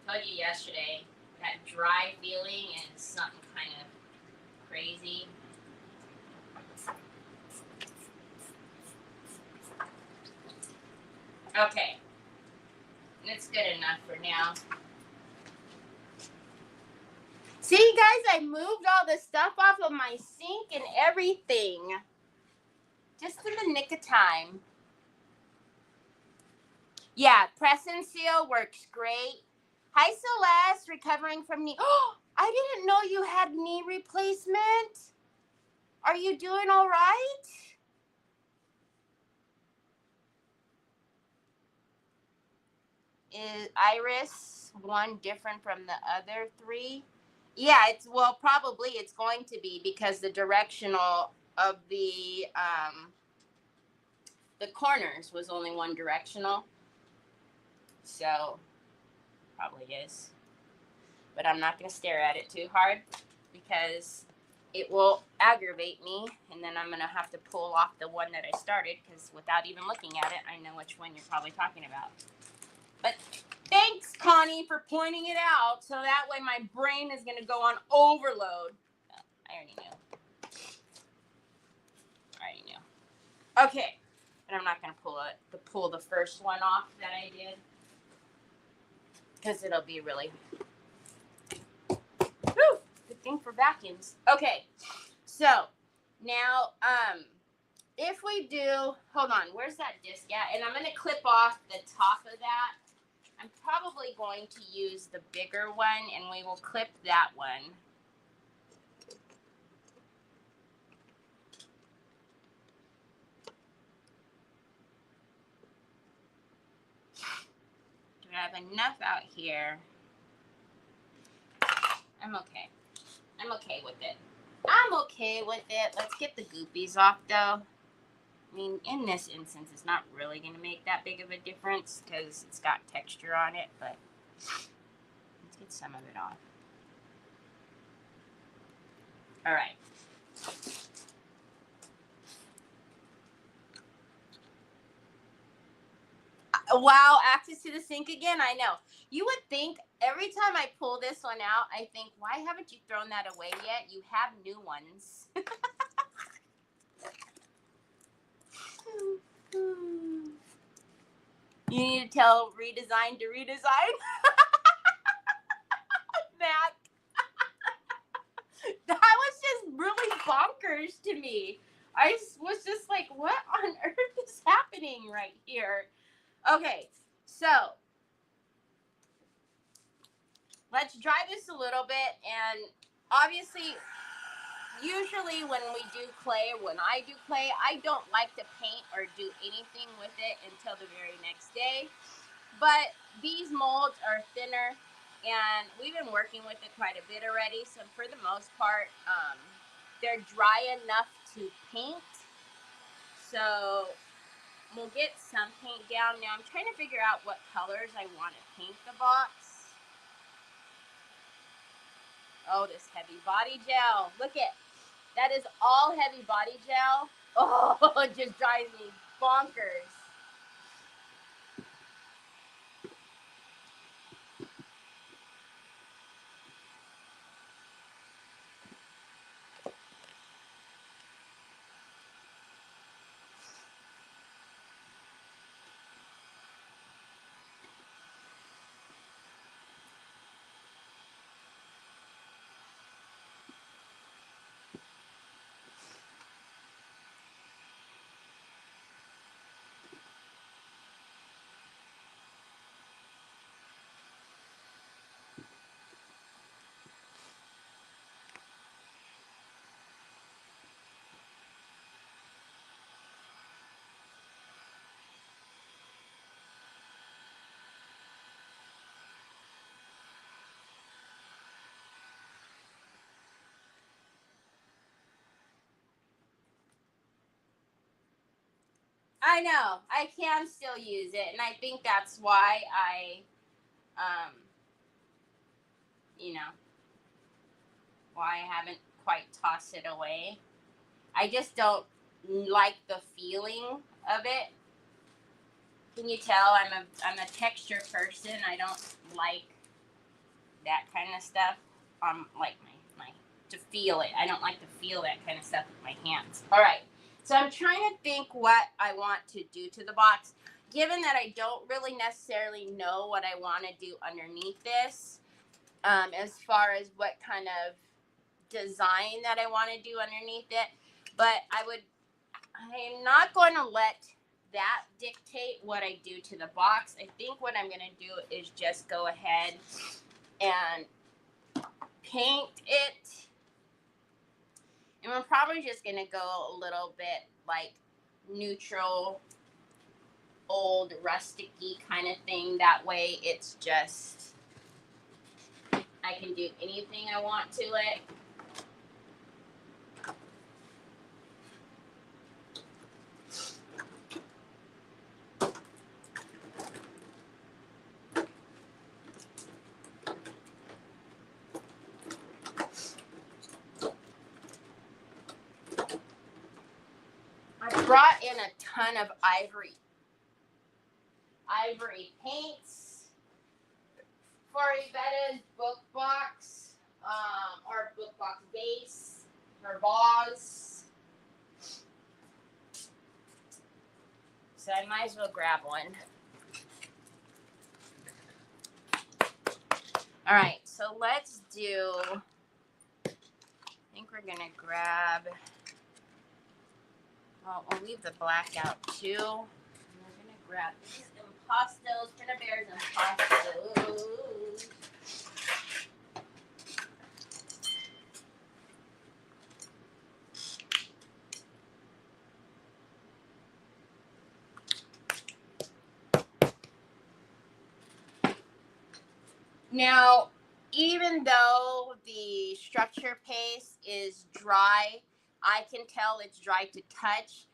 I told you yesterday, that dry feeling is something kind of crazy. Okay. It's good enough for now. See, guys, I moved all the stuff off of my sink and everything. Just in the nick of time. Yeah, press and seal works great. Hi, Celeste, recovering from knee. Oh, I didn't know you had knee replacement. Are you doing all right? Is Iris one different from the other three? Yeah, probably it's going to be because the directional of the corners was only one directional. So probably is. But I'm not going to stare at it too hard because it will aggravate me, and then I'm going to have to pull off the one that I started because without even looking at it, I know which one you're probably talking about. But thanks, Connie, for pointing it out, so that way my brain is going to go on overload. Oh, I already knew. Okay, and I'm not going to pull the first one off that I did because it'll be really... Whew, good thing for vacuums. Okay, so now if we do, hold on, where's that disc at? And I'm going to clip off the top of that. I'm probably going to use the bigger one, and we will clip that one. Do I have enough out here? I'm okay. I'm okay with it. Let's get the goopies off, though. I mean, in this instance, it's not really going to make that big of a difference because it's got texture on it, but let's get some of it off. All right. Wow, access to the sink again. I know. You would think every time I pull this one out, I think, why haven't you thrown that away yet? You have new ones. You need to tell redesign to redesign. Matt. That was just really bonkers to me. I was just like, what on earth is happening right here? Okay, so let's dry this a little bit. And obviously, usually when we do clay, when I do clay, I don't like to paint or do anything with it until the very next day. But these molds are thinner, and we've been working with it quite a bit already. So for the most part, they're dry enough to paint. So we'll get some paint down. Now I'm trying to figure out what colors I want to paint the box. Oh, this heavy body gel. Look at that, is all heavy body gel. Oh, it just drives me bonkers. I know. I can still use it, and I think that's why um, you know, why I haven't quite tossed it away. I just don't like the feeling of it. Can you tell I'm a texture person? I don't like that kind of stuff. Like my to feel it. I don't like to feel that kind of stuff with my hands. All right. So I'm trying to think what I want to do to the box. Given that I don't really necessarily know what I want to do underneath this, as far as what kind of design that I want to do underneath it, but I'm not going to let that dictate what I do to the box. I think what I'm going to do is just go ahead and paint it. And we're probably just going to go a little bit like neutral, old, rustic-y kind of thing. That way it's just, I can do anything I want to it. I brought in a ton of ivory paints for Yvette's book box, or book box base, her vase. So I might as well grab one. All right, so let's do, I think we're gonna grab, well, we'll leave the black out too. And we're gonna grab these impastos, Finnabair's impastos. Now, even though the structure paste is dry, I can tell it's dry to touch.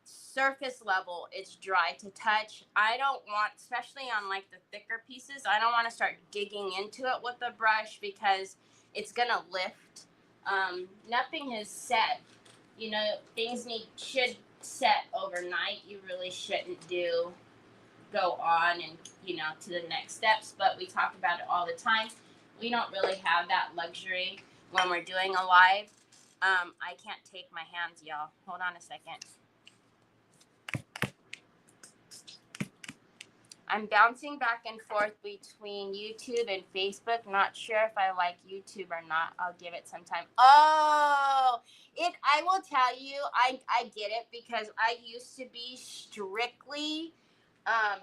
Surface level, it's dry to touch. I don't want, especially on like the thicker pieces, I don't want to start digging into it with the brush because it's gonna lift Nothing is set. You know, things should set overnight. You really shouldn't go on and, you know, to the next steps, but we talk about it all the time. We don't really have that luxury when we're doing a live. I can't take my hands, y'all. Hold on a second. I'm bouncing back and forth between YouTube and Facebook. Not sure if I like YouTube or not. I'll give it some time. Oh, I will tell you, I get it, because I used to be strictly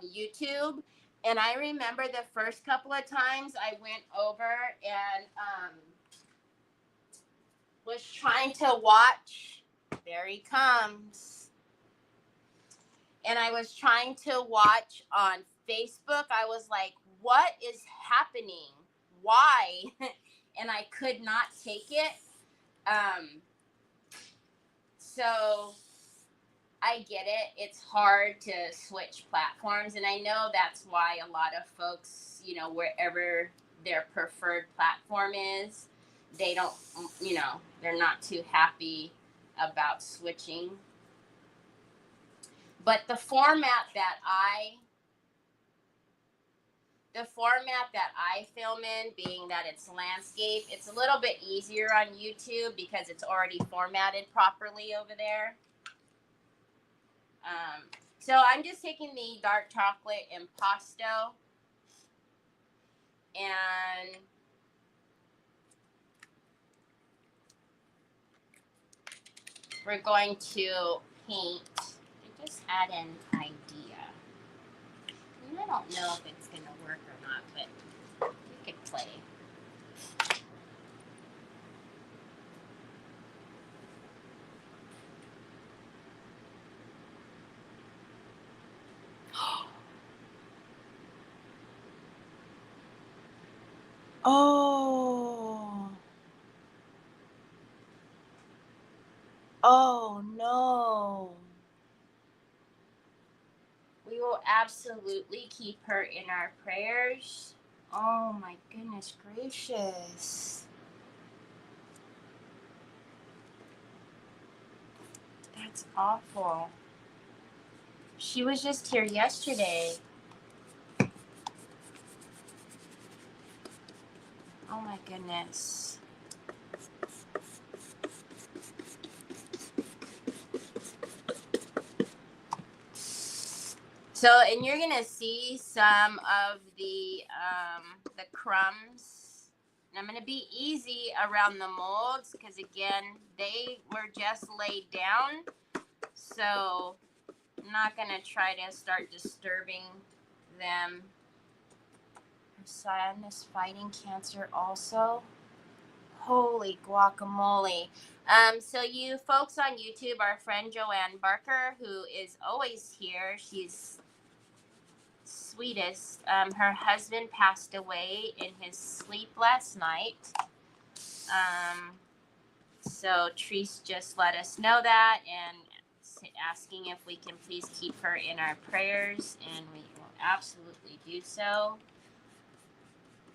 YouTube. And I remember the first couple of times I went over and was trying to watch. There he comes. And I was trying to watch on Facebook. I was like, what is happening? Why? And I could not take it. So I get it. It's hard to switch platforms. And I know that's why a lot of folks, you know, wherever their preferred platform is, they don't, you know, they're not too happy about switching. But the format that I film in, being that it's landscape, it's a little bit easier on YouTube because it's already formatted properly over there. So I'm just taking the dark chocolate impasto, and we're going to paint. I just had an idea. And I don't know if it's going to work or not, but we could play. Oh. Oh no. We will absolutely keep her in our prayers. Oh my goodness gracious. That's awful. She was just here yesterday. Oh my goodness. So, and you're gonna see some of the crumbs. And I'm gonna be easy around the molds because again, they were just laid down. So I'm not gonna try to start disturbing them. Her son is fighting cancer also. Holy guacamole. So you folks on YouTube, our friend Joanne Barker, who is always here, she's sweetest. Her husband passed away in his sleep last night. So Treese just let us know that and asking if we can please keep her in our prayers, and we will absolutely do so.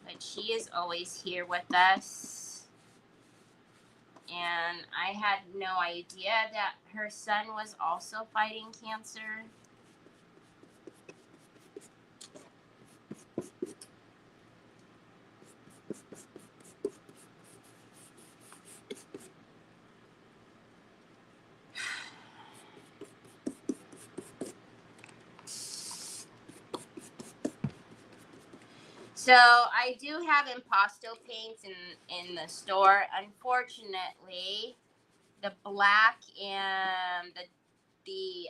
But she is always here with us. And I had no idea that her son was also fighting cancer. So I do have impasto paints in the store. Unfortunately, the black and the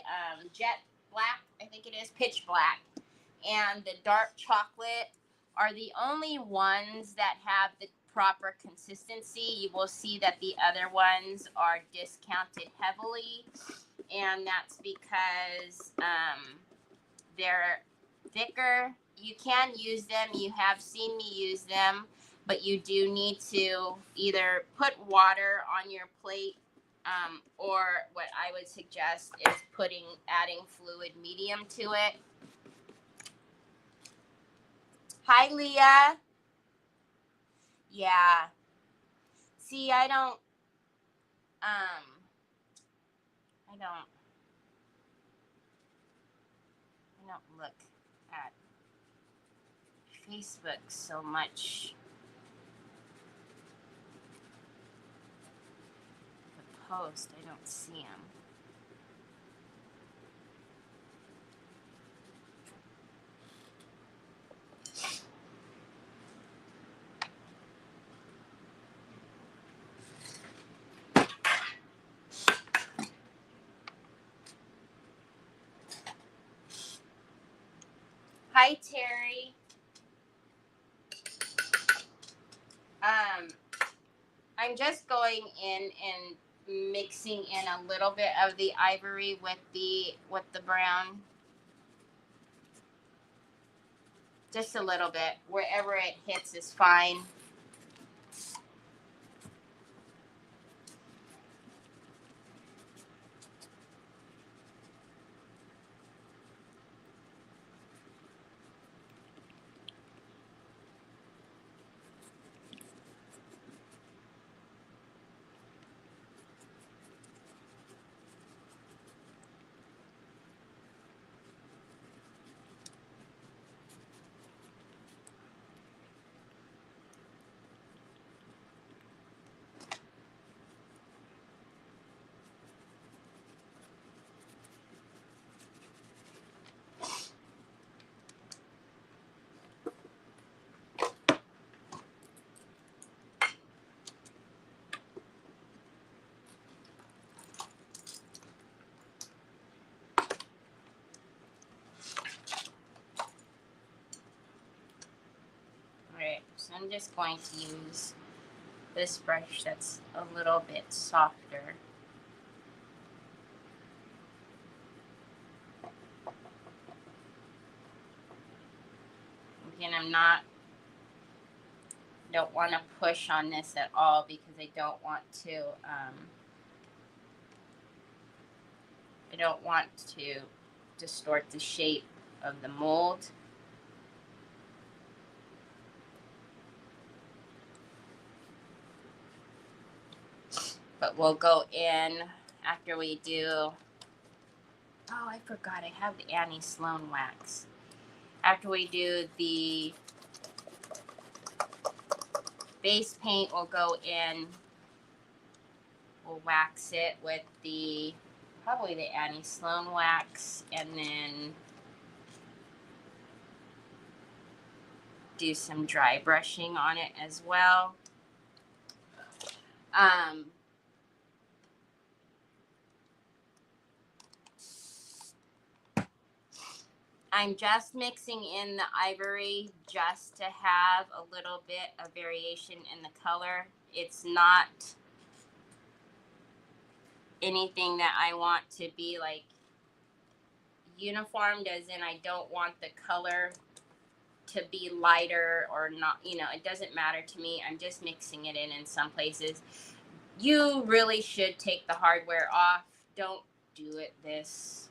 jet black, I think it is, pitch black, and the dark chocolate are the only ones that have the proper consistency. You will see that the other ones are discounted heavily, and that's because they're thicker. You can use them. You have seen me use them, but you do need to either put water on your plate, or what I would suggest is adding fluid medium to it. Hi, Leah. Yeah. See, I don't I don't look at Facebook so much. The post, I don't see them. Hi, Terry. I'm just going in and mixing in a little bit of the ivory with the brown. Just a little bit. Wherever it hits is fine. Alright, so I'm just going to use this brush that's a little bit softer. Again, don't want to push on this at all because I don't want to distort the shape of the mold. But we'll go in after we do. Oh, I forgot I have the Annie Sloan wax. After we do the base paint, we'll go in. We'll wax it with probably the Annie Sloan wax, and then do some dry brushing on it as well. I'm just mixing in the ivory just to have a little bit of variation in the color. It's not anything that I want to be like uniformed, as in I don't want the color to be lighter or not, it doesn't matter to me. I'm just mixing it in some places. You really should take the hardware off. Don't do it this.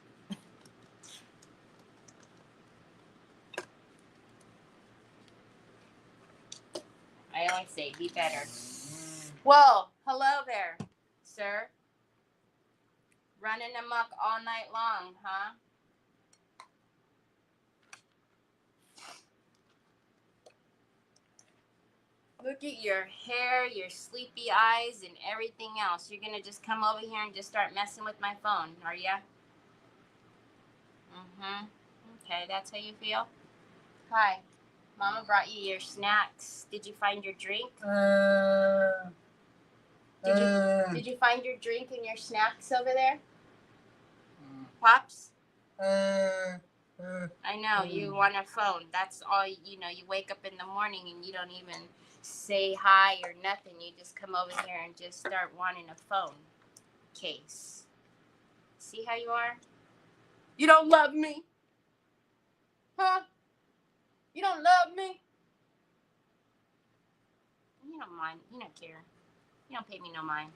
I always say, be better. Whoa, hello there, sir. Running amok all night long, huh? Look at your hair, your sleepy eyes, and everything else. You're going to just come over here and just start messing with my phone, are ya? Mm-hmm. Okay, that's how you feel? Hi. Mama brought you your snacks. Did you find your drink? Did you find your drink and your snacks over there? Pops? I know, you want a phone. That's all, you wake up in the morning and you don't even say hi or nothing. You just come over here and just start wanting a phone case. See how you are? You don't love me? Huh? You don't love me? You don't mind. You don't care. You don't pay me no mind.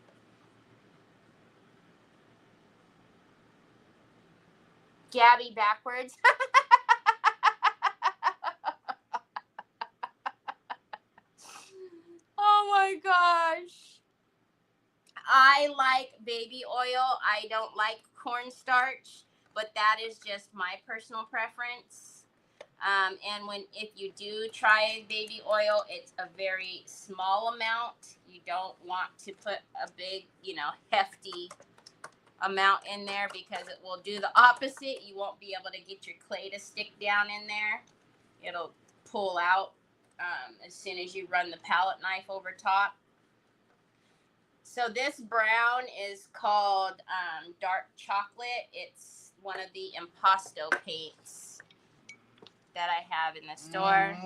Gabby backwards. Oh my gosh. I like baby oil. I don't like cornstarch, but that is just my personal preference. And if you do try baby oil, it's a very small amount. You don't want to put a big, hefty amount in there because it will do the opposite. You won't be able to get your clay to stick down in there. It'll pull out as soon as you run the palette knife over top. So this brown is called dark chocolate. It's one of the Impasto paints that I have in the store.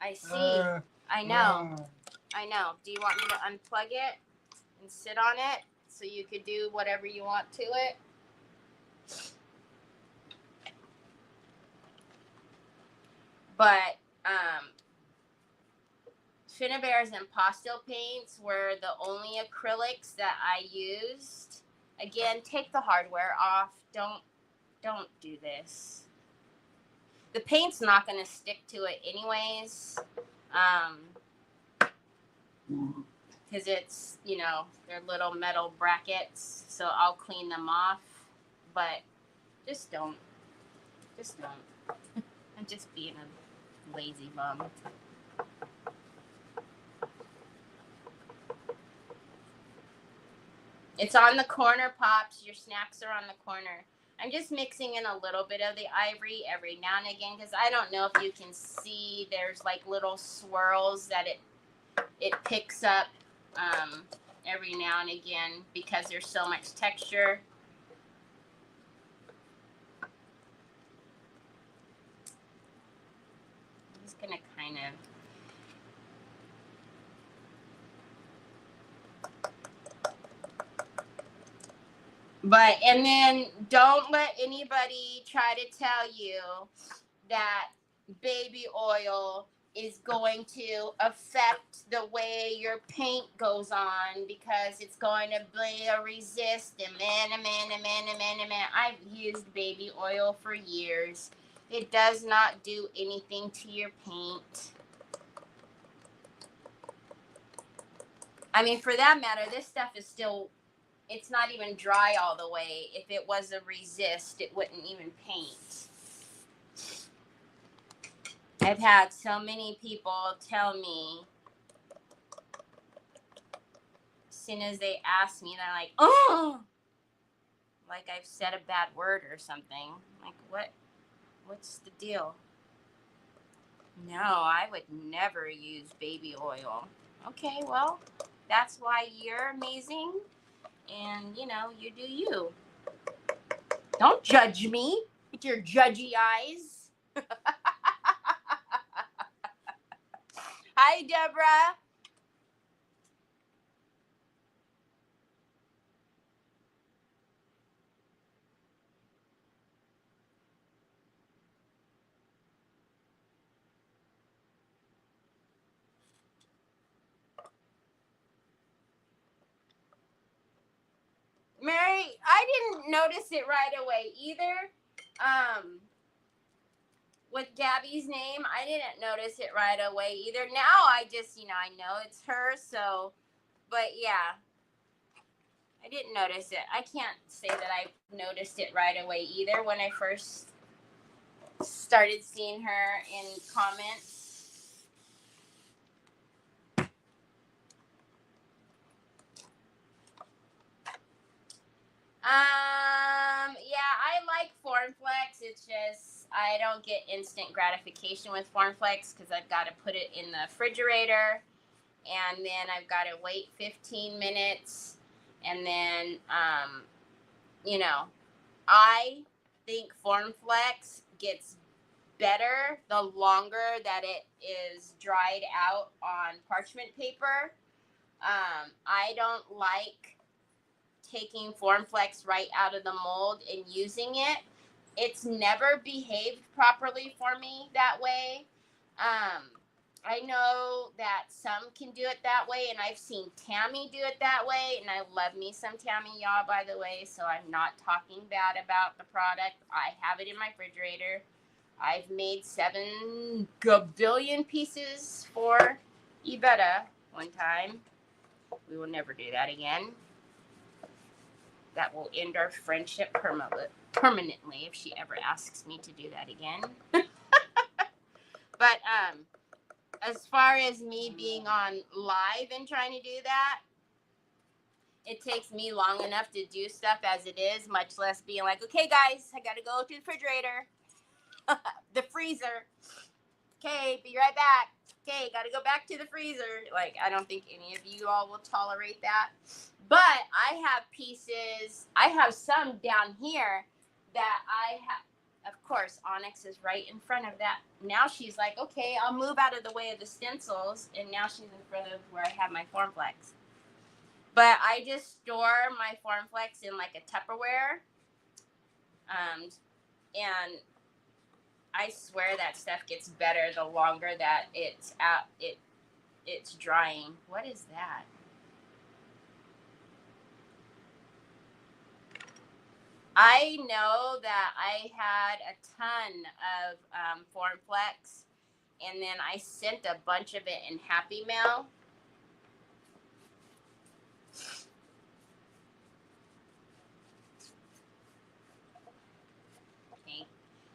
I see. I know. Do you want me to unplug it and sit on it so you could do whatever you want to it? But Finnabair's Impasto paints were the only acrylics that I used. Again, take the hardware off. Don't do this. The paint's not going to stick to it anyways. Because it's, they're little metal brackets, so I'll clean them off. But just don't. I'm just being a lazy bum. It's on the corner, Pops. Your snacks are on the corner. I'm just mixing in a little bit of the ivory every now and again because I don't know if you can see. There's like little swirls that it picks up every now and again because there's so much texture. I'm just gonna kind of. And then don't let anybody try to tell you that baby oil is going to affect the way your paint goes on because it's going to be a resist. I've used baby oil for years. It does not do anything to your paint. I mean, for that matter, this stuff is still... It's not even dry all the way. If it was a resist, it wouldn't even paint. I've had so many people tell me, as soon as they ask me, they're like, oh, like I've said a bad word or something. Like, what's the deal? No, I would never use baby oil. Okay, well, that's why you're amazing. And, you do you. Don't judge me with your judgy eyes. Hi, Deborah. Mary, I didn't notice it right away either. With Gabby's name, I didn't notice it right away either. Now I just, I know it's her, so, but yeah, I didn't notice it. I can't say that I noticed it right away either when I first started seeing her in comments. Yeah, I like FormFlex. It's just I don't get instant gratification with FormFlex because I've got to put it in the refrigerator, and then I've got to wait 15 minutes, and then I think FormFlex gets better the longer that it is dried out on parchment paper. I don't like taking FormFlex right out of the mold and using it. It's never behaved properly for me that way. I know that some can do it that way, and I've seen Tammy do it that way, and I love me some Tammy Yaw, by the way, so I'm not talking bad about the product. I have it in my refrigerator. I've made 7 billion pieces for Ybetta one time. We will never do that again. That will end our friendship permanently if she ever asks me to do that again. But as far as me being on live and trying to do that, it takes me long enough to do stuff as it is, much less being like, okay, guys, I got to go to the refrigerator, the freezer. Okay, be right back. Okay, got to go back to the freezer. Like, I don't think any of you all will tolerate that. But I have pieces, I have some down here that I have. Of course, Onyx is right in front of that. Now she's like, okay, I'll move out of the way of the stencils. And now she's in front of where I have my Formflex. But I just store my Formflex in like a Tupperware. And I swear that stuff gets better the longer that it's out. It's drying. What is that? I know that I had a ton of Formflex, and then I sent a bunch of it in Happy Mail. Okay.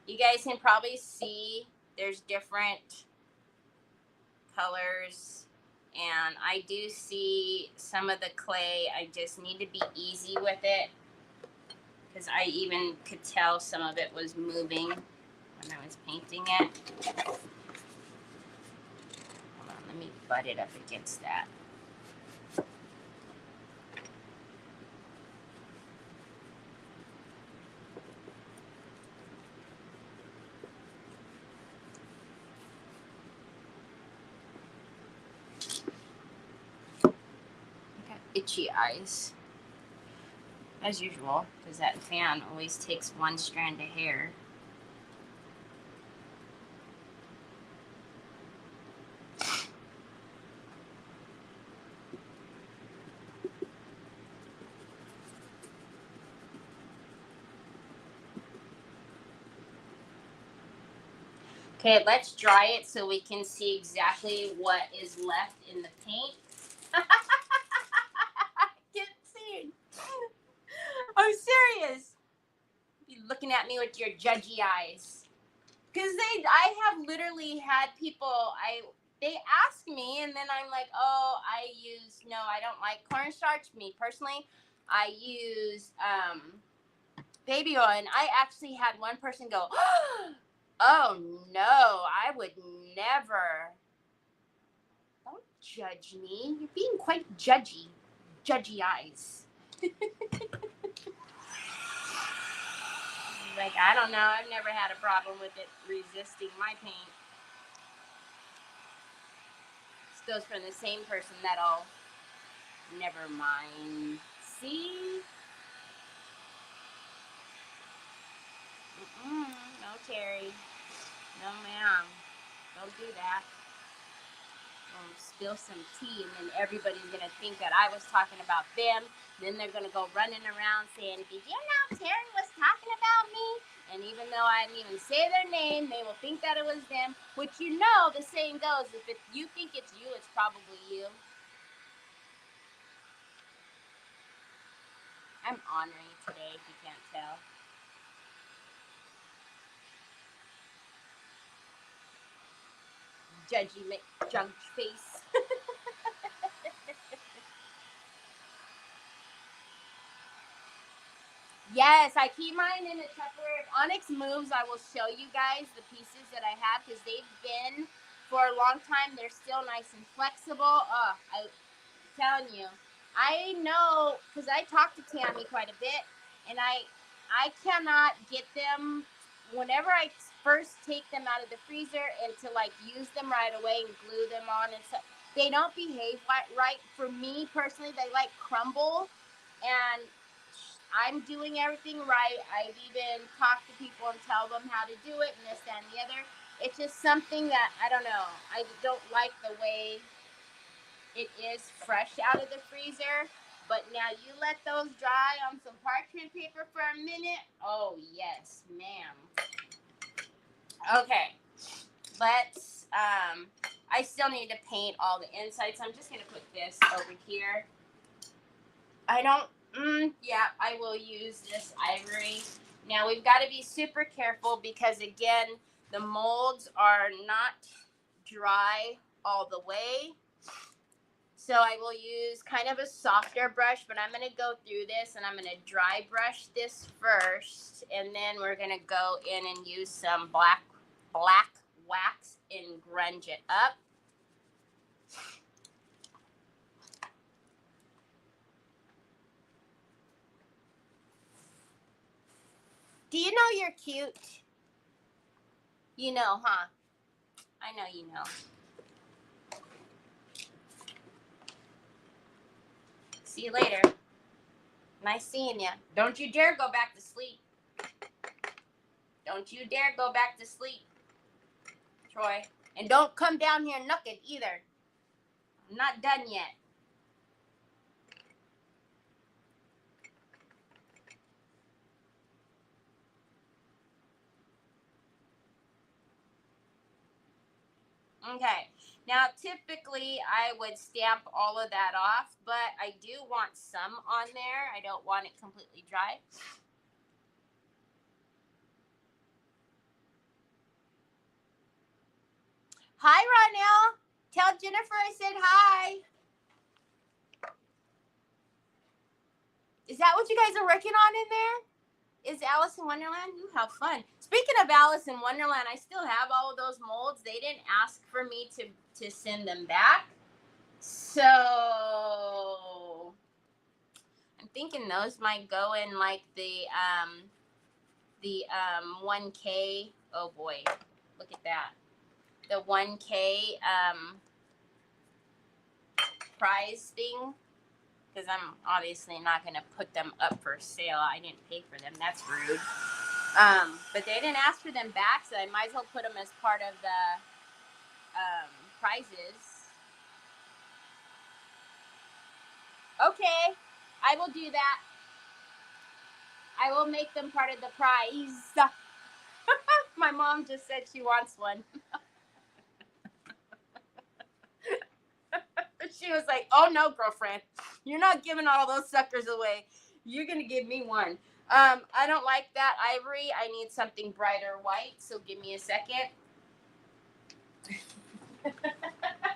You guys can probably see there's different colors, and I do see some of the clay. I just need to be easy with it, because I even could tell some of it was moving when I was painting it. Hold on, let me butt it up against that. I got itchy eyes, as usual, because that fan always takes one strand of hair. Okay, let's dry it so we can see exactly what is left in the paint. I can't see. I'm serious. You're looking at me with your judgy eyes. Because I have literally had people, they ask me, and then I'm like, oh, no, I don't like cornstarch. Me personally, I use baby oil, and I actually had one person go, oh no, I would never. Don't judge me. You're being quite judgy eyes. Like, I don't know. I've never had a problem with it resisting my paint. This goes from the same person that'll, never mind. See? No, Terry. No, ma'am. Don't do that. Spill some tea, and then everybody's going to think that I was talking about them. Then they're going to go running around saying, did you know Terry was talking about me? And even though I didn't even say their name, they will think that it was them. Which, you know, the saying goes, if you think it's you, it's probably you. I'm honoring today, if you can't tell. Judgy McJunk face. Yes, I keep mine in a Tupperware. If Onyx moves, I will show you guys the pieces that I have, because they've been for a long time. They're still nice and flexible. I'm telling you. I know, because I talk to Tammy quite a bit, and I cannot get them whenever I first take them out of the freezer and to like use them right away and glue them on and stuff. They don't behave right. For me personally, they like crumble, and I'm doing everything right. I've even talked to people and tell them how to do it and this, that, and the other. It's just something that, I don't know, I don't like the way it is fresh out of the freezer. But now you let those dry on some parchment paper for a minute. Oh, yes, ma'am. Okay, let's, I still need to paint all the insides. So I'm just going to put this over here. I don't, yeah, I will use this ivory. Now we've got to be super careful because again, the molds are not dry all the way. So I will use kind of a softer brush, but I'm going to go through this and I'm going to dry brush this first. And then we're going to go in and use some black wax and grunge it up. Do you know you're cute? You know, huh? I know you know. See you later. Nice seeing you. Don't you dare go back to sleep. Don't you dare go back to sleep, Troy. And don't come down here naked either. I'm not done yet. Okay. Now, typically, I would stamp all of that off, but I do want some on there. I don't want it completely dry. Hi, Ronell. Tell Jennifer I said hi. Is that what you guys are working on in there? Is Alice in Wonderland? Ooh, how fun. Speaking of Alice in Wonderland, I still have all of those molds. They didn't ask for me to send them back. So I'm thinking those might go in like the 1K. Oh boy, look at that. The 1K prize thing. Because I'm obviously not going to put them up for sale. I didn't pay for them. That's rude. But they didn't ask for them back, so I might as well put them as part of the prizes. Okay, I will do that. I will make them part of the prize. My mom just said she wants one. She was like, oh no, girlfriend. You're not giving all those suckers away. You're going to give me one. I don't like that ivory. I need something brighter white, so give me a second.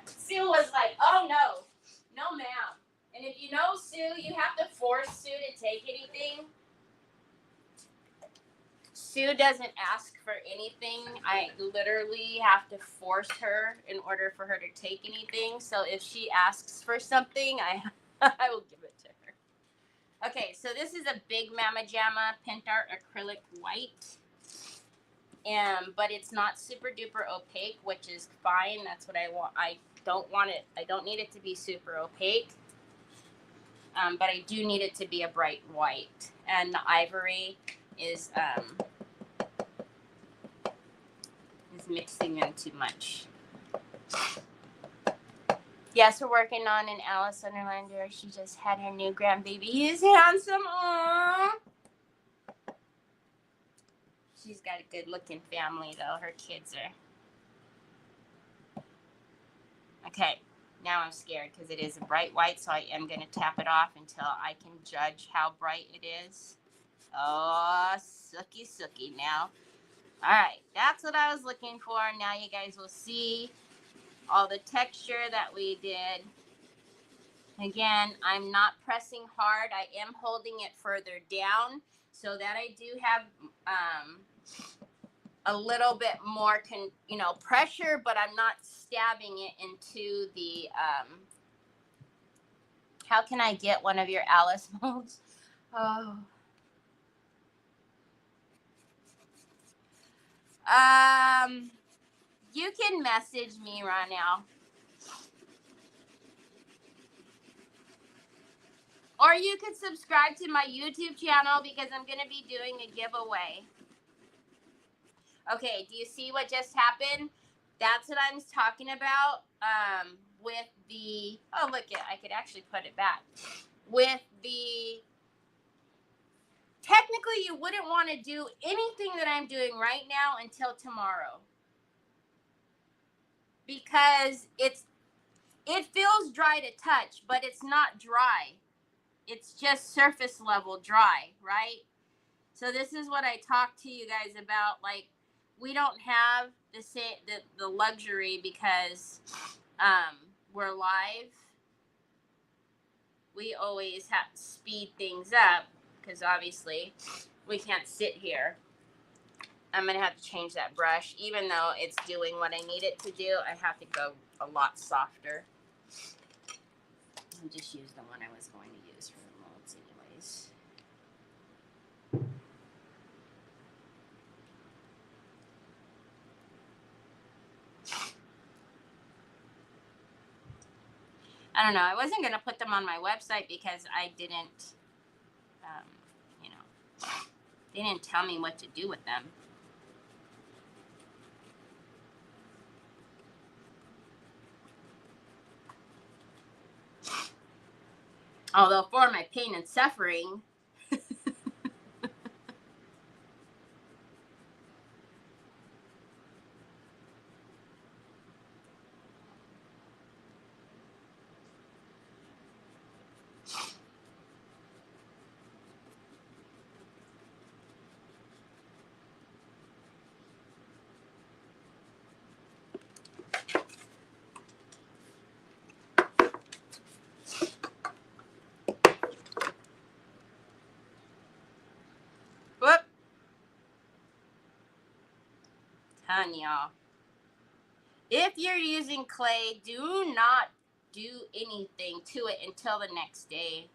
Sue was like, oh no. No, ma'am. And if you know Sue, you have to force Sue to take anything. Sue doesn't ask for anything. I literally have to force her in order for her to take anything. So if she asks for something, I will give it to her. Okay, so this is a big Mama Jamma Pentart acrylic white. But it's not super duper opaque, which is fine. That's what I want. I don't want it. I don't need it to be super opaque. But I do need it to be a bright white. And the ivory is mixing in too much. Yes, we're working on an Alice Underlander. She just had her new grandbaby. He is handsome. Aww. She's got a good looking family though. Her kids are. Okay, now I'm scared because it is a bright white, so I am going to tap it off until I can judge how bright it is. Oh, sooky now. All right, that's what I was looking for. Now you guys will see all the texture that we did. Again, I'm not pressing hard. I am holding it further down so that I do have a little bit more pressure, but I'm not stabbing it into the how can I get one of your Alice molds? Oh. You can message me right now. Or you could subscribe to my YouTube channel because I'm going to be doing a giveaway. Okay, do you see what just happened? That's what I'm talking about with the, oh, look, I could actually put it back. With the, technically you wouldn't want to do anything that I'm doing right now until tomorrow. because it feels dry to touch, but it's not dry. It's just surface level dry, right? So this is what I talked to you guys about. Like, we don't have the luxury because we're live. We always have to speed things up because obviously we can't sit here. I'm going to have to change that brush. Even though it's doing what I need it to do, I have to go a lot softer. I'll just use the one I was going to use for the molds anyways. I don't know. I wasn't going to put them on my website because I didn't, you know, they didn't tell me what to do with them. Although for my pain and suffering, whoop, telling y'all, if you're using clay, do not do anything to it until the next day.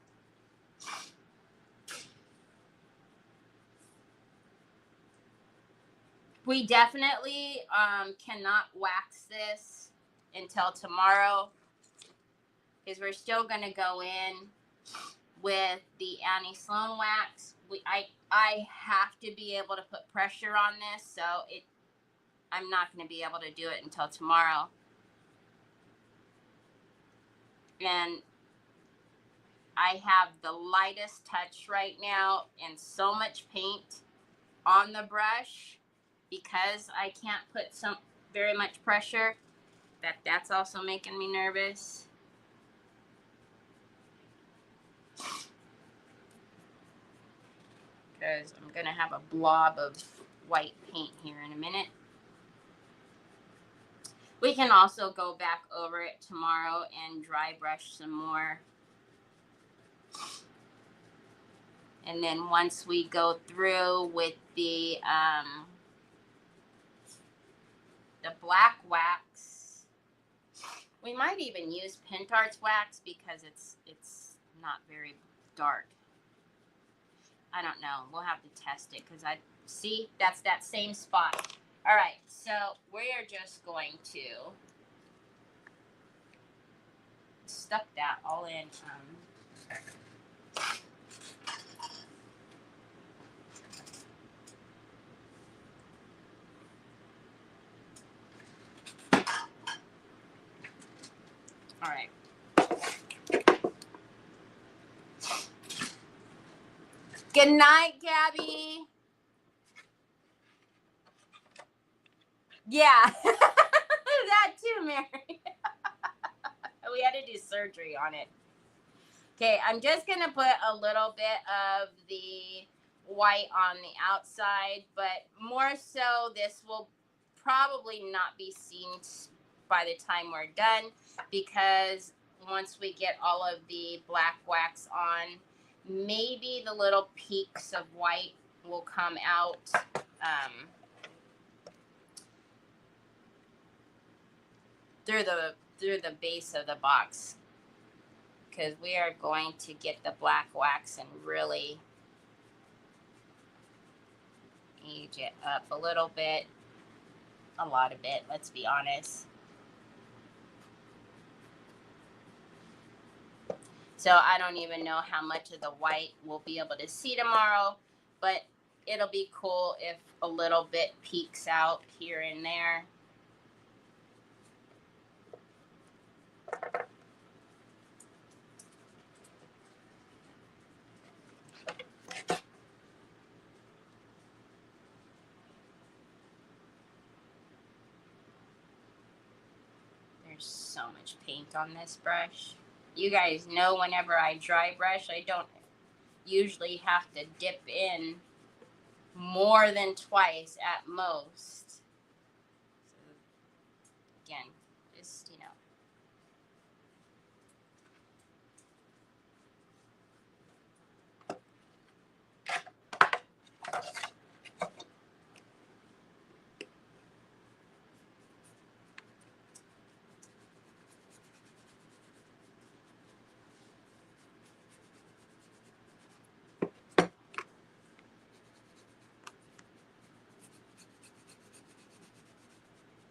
We definitely cannot wax this until tomorrow because we're still going to go in with the Annie Sloan wax. I have to be able to put pressure on this, so I'm not going to be able to do it until tomorrow. And I have the lightest touch right now and so much paint on the brush because I can't put very much pressure that's also making me nervous. Because I'm going to have a blob of white paint here in a minute. We can also go back over it tomorrow and dry brush some more. And then once we go through with the black wax, we might even use Pintart's wax because it's not very dark. I don't know. We'll have to test it because see, that's that same spot. All right, so we are just going to stuff that all in. All right. Good night, Gabby. Yeah, that too, Mary. We had to do surgery on it. Okay, I'm just going to put a little bit of the white on the outside, but more so this will probably not be seen by the time we're done because once we get all of the black wax on, maybe the little peaks of white will come out. Through the base of the box, because we are going to get the black wax and really age it up a little bit, a lot of it, let's be honest. So I don't even know how much of the white we'll be able to see tomorrow, but it'll be cool if a little bit peeks out here and there. There's so much paint on this brush. You guys know whenever I dry brush, I don't usually have to dip in more than twice at most. So, again, just, you know.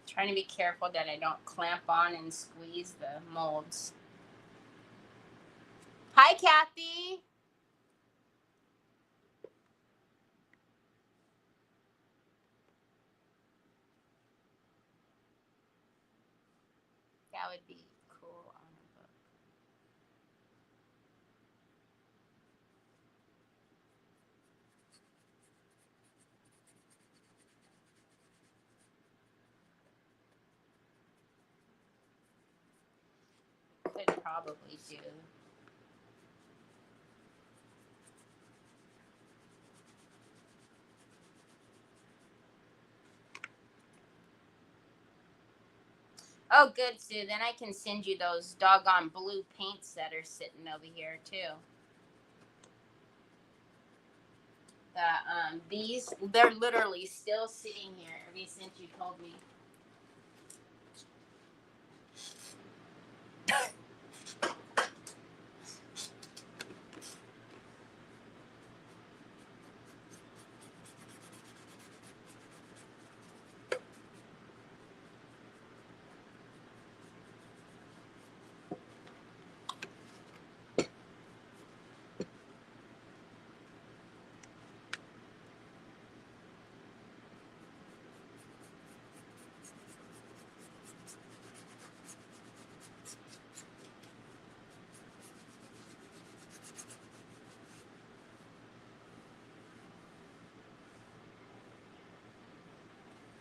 Trying to be careful that I don't clamp on and squeeze the molds. Hi, Kathy. That would be cool on a book. Could probably do. Oh, good, Sue. Then I can send you those doggone blue paints that are sitting over here, too. These, they're literally still sitting here ever since you told me.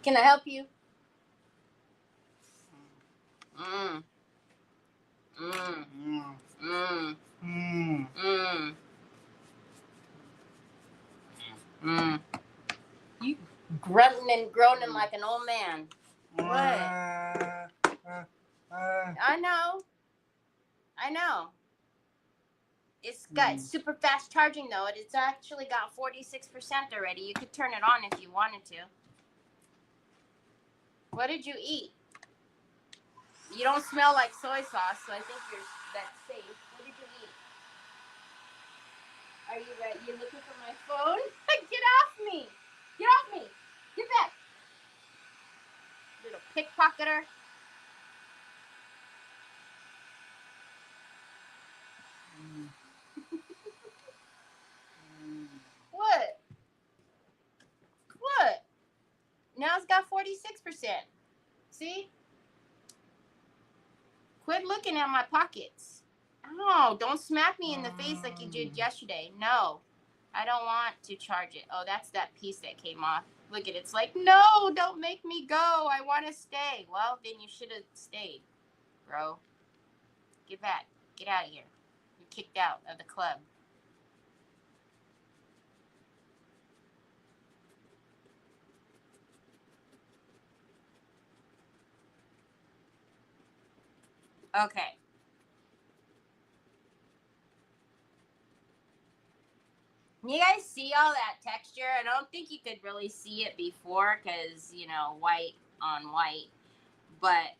Can I help you? Mmm. Mmm. Mmm. Mmm. Mmm. Mmm. You grunting and groaning like an old man. What? I know. I know. It's got super fast charging though. It's actually got 46% already. You could turn it on if you wanted to. What did you eat? You don't smell like soy sauce, so I think that's safe. What did you eat? Are you ready? You looking for my phone? Get off me! Get off me! Get back! Little pickpocketer. What? What? Now it's got 46%. See? Quit looking at my pockets. Oh, don't smack me in the face like you did yesterday. No, I don't want to charge it. Oh, that's that piece that came off. Look at it. It's like, no, don't make me go. I want to stay. Well, then you should have stayed, bro. Get back. Get out of here. You're kicked out of the club. Okay. You guys see all that texture? I don't think you could really see it before because, you know, white on white. But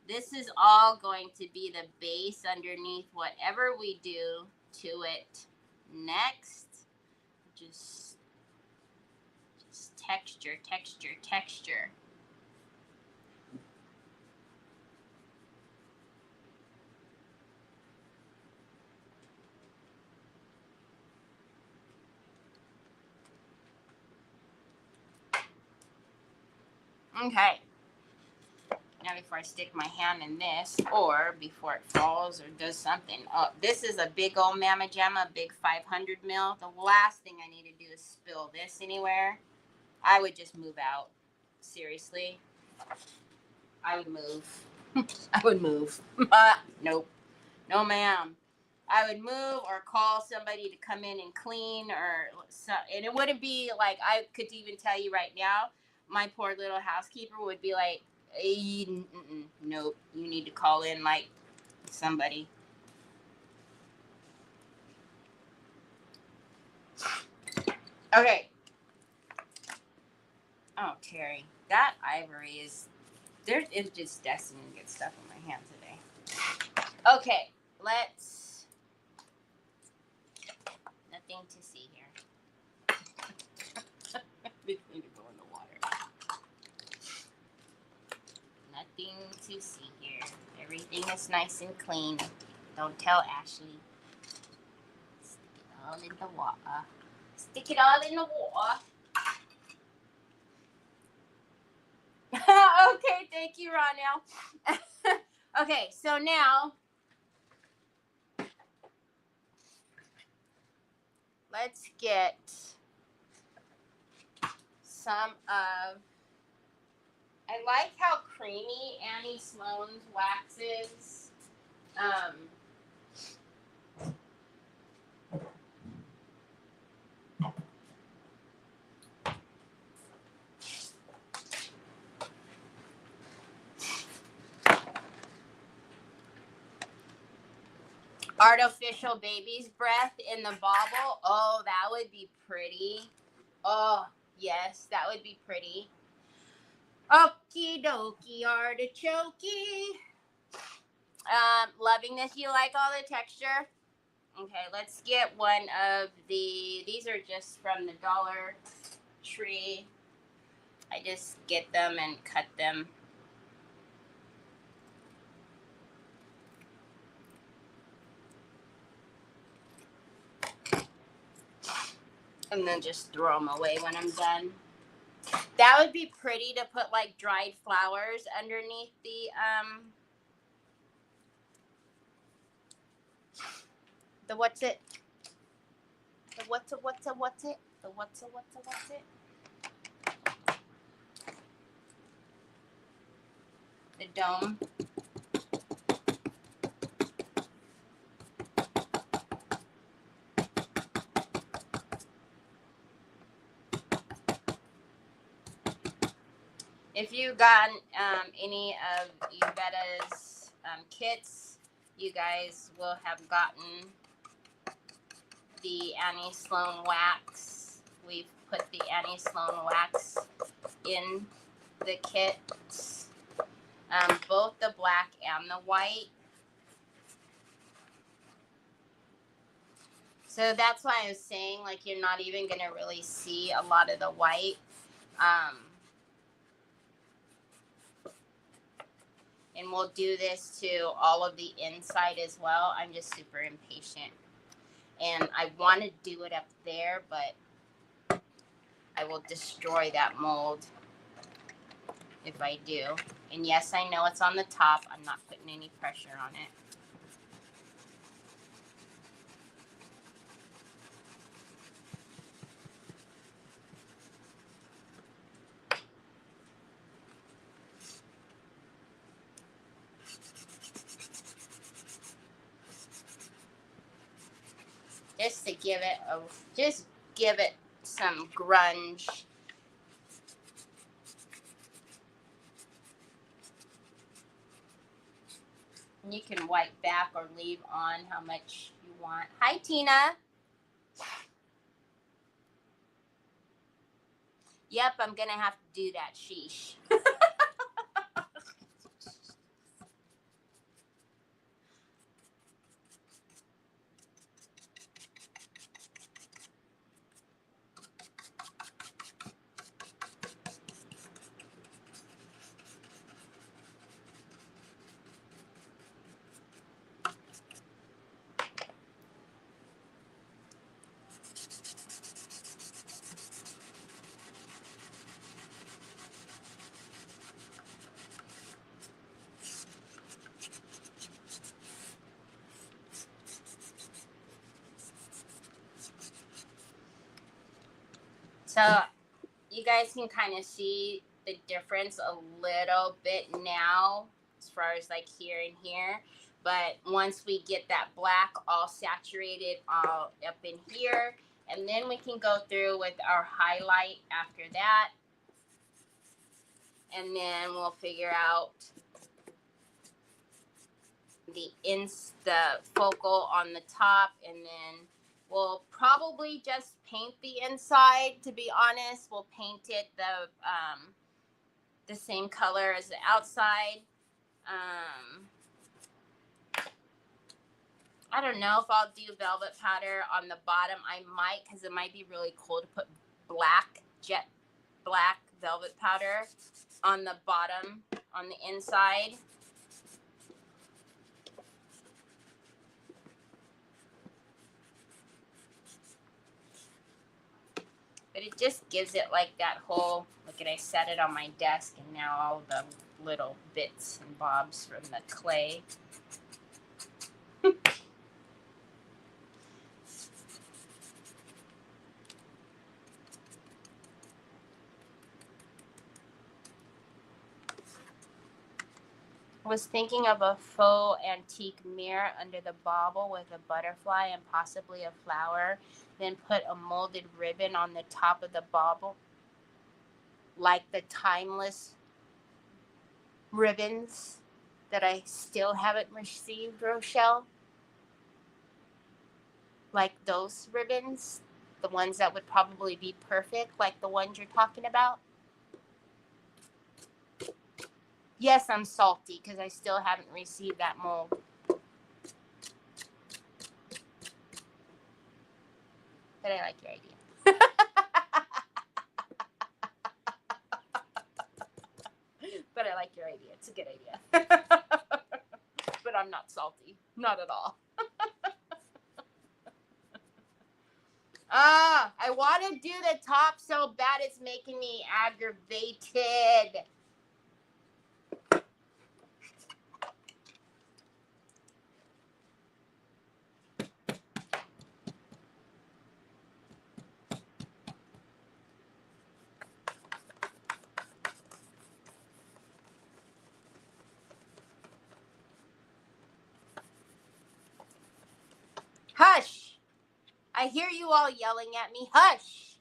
this is all going to be the base underneath whatever we do to it next. Just texture, texture, texture. Okay. Now before I stick my hand in this, or before it falls or does something. Oh, this is a big old Mama Jamma, big 500 mil. The last thing I need to do is spill this anywhere. I would just move out. Seriously. I would move. I would move. Nope. No, ma'am. I would move or call somebody to come in and clean, and it wouldn't be like, I could even tell you right now, my poor little housekeeper would be like, nope, you need to call in like somebody. Okay. Oh, Terry, that ivory is just destined to get stuff in my hand today. Okay, let's. Nothing to see here. This need to go in the water. Nothing to see here. Everything is nice and clean. Don't tell Ashley. Stick it all in the water. Stick it all in the water. Okay, thank you, Ronell. Okay, so now let's get some of. I like how creamy Annie Sloan's wax is. Artificial baby's breath in the bauble. Oh, that would be pretty. Oh, yes, that would be pretty. Okie dokie artichoke. Loving this. You like all the texture? Okay, let's get one of these are just from the Dollar Tree. I just get them and cut them. And then just throw them away when I'm done. That would be pretty to put like dried flowers underneath the what's it? The what's it? The what's it? The dome. If you got any of Yuvetta's kits, you guys will have gotten the Annie Sloan wax. We've put the Annie Sloan wax in the kits, both the black and the white. So that's why I was saying, like, you're not even going to really see a lot of the white. And we'll do this to all of the inside as well. I'm just super impatient. And I want to do it up there, but I will destroy that mold if I do. And yes, I know it's on the top. I'm not putting any pressure on it. Just to give it some grunge. And you can wipe back or leave on how much you want. Hi, Tina. Yep, I'm going to have to do that. Sheesh. So you guys can kind of see the difference a little bit now. as far as like here and here. But once we get that black all saturated all up in here, and then we can go through with our highlight after that. And then we'll figure out the focal on the top, and then we'll probably just paint the inside. To be honest, we'll paint it the same color as the outside. I don't know if I'll do velvet powder on the bottom. I might, because it might be really cool to put jet black velvet powder on the bottom, on the inside. But it just gives it like that whole, look at, I set it on my desk, and now all the little bits and bobs from the clay. I was thinking of a faux antique mirror under the bauble with a butterfly and possibly a flower. Then put a molded ribbon on the top of the bauble, like the timeless ribbons that I still haven't received, Rochelle. Like those ribbons, the ones that would probably be perfect, like the ones you're talking about. Yes, I'm salty because I still haven't received that mold. But I like your idea. But I like your idea. It's a good idea. But I'm not salty. Not at all. I want to do the top so bad it's making me aggravated. Hush! I hear you all yelling at me. Hush!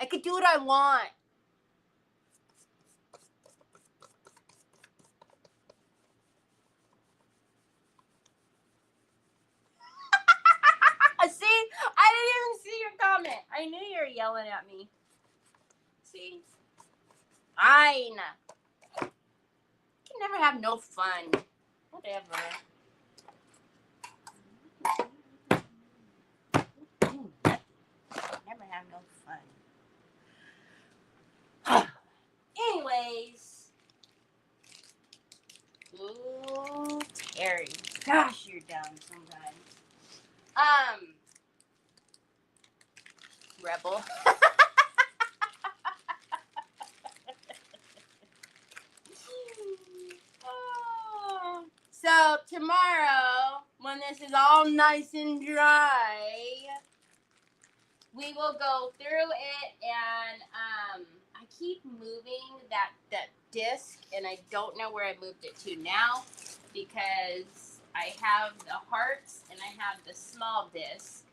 I could do what I want. See? I didn't even see your comment. I knew you were yelling at me. See? Fine. You can never have no fun. Whatever. Never have no fun. Anyways. Ooh, Terry. Gosh, you're dumb sometimes. Rebel. So tomorrow, when this is all nice and dry, we will go through it, and I keep moving that disc, and I don't know where I moved it to now, because I have the hearts and I have the small disc,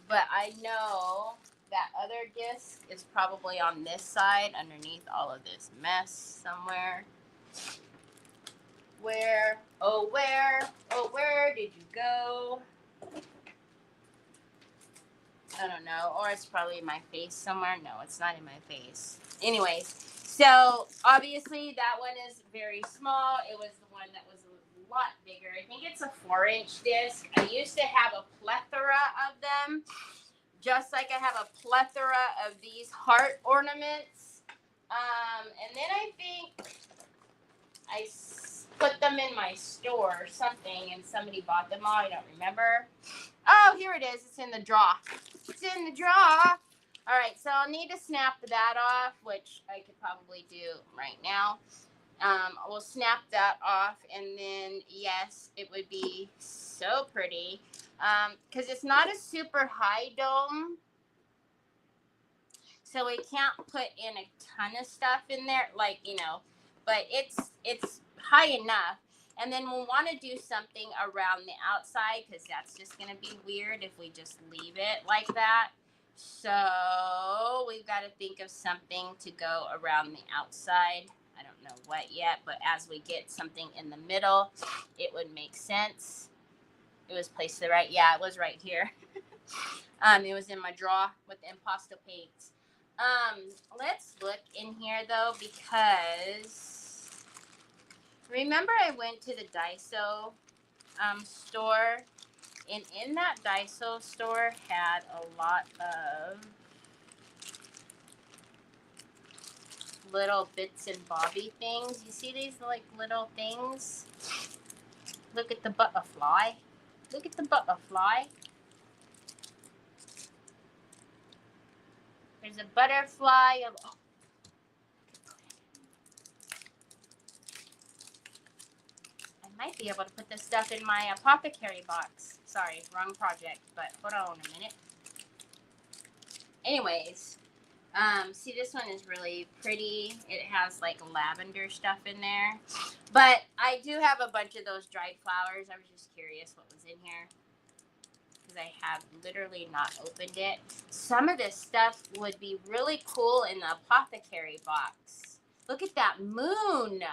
but I know that other disc is probably on this side underneath all of this mess somewhere. Where, oh where did you go? I don't know, or it's probably in my face somewhere. No, it's not in my face. Anyways, so obviously that one is very small. It was the one that was a lot bigger. I think it's a 4-inch disc. I used to have a plethora of them, just like I have a plethora of these heart ornaments. And then I think I put them in my store or something, and somebody bought them all. I don't remember. Oh, here it is. It's in the drawer. It's in the drawer. All right, so I'll need to snap that off, which I could probably do right now. We'll snap that off, and then, yes, it would be so pretty. Because it's not a super high dome, so we can't put in a ton of stuff in there, like, you know, but it's high enough. And then we'll want to do something around the outside because that's just going to be weird if we just leave it like that. So we've got to think of something to go around the outside. I don't know what yet, but as we get something in the middle, it would make sense. It was placed the right, yeah, it was right here. It was in my drawer with the impasto paints. Let's look in here though, because remember I went to the Daiso store, and in that Daiso store had a lot of little bits and bobby things. You see these like little things? Look at the butterfly. Look at the butterfly. There's a butterfly. I might be able to put this stuff in my apothecary box. Sorry, wrong project, but hold on a minute. Anyways, see, this one is really pretty. It has like lavender stuff in there. But I do have a bunch of those dried flowers. I was just curious what was in here, because I have literally not opened it. Some of this stuff would be really cool in the apothecary box. Look at that moon.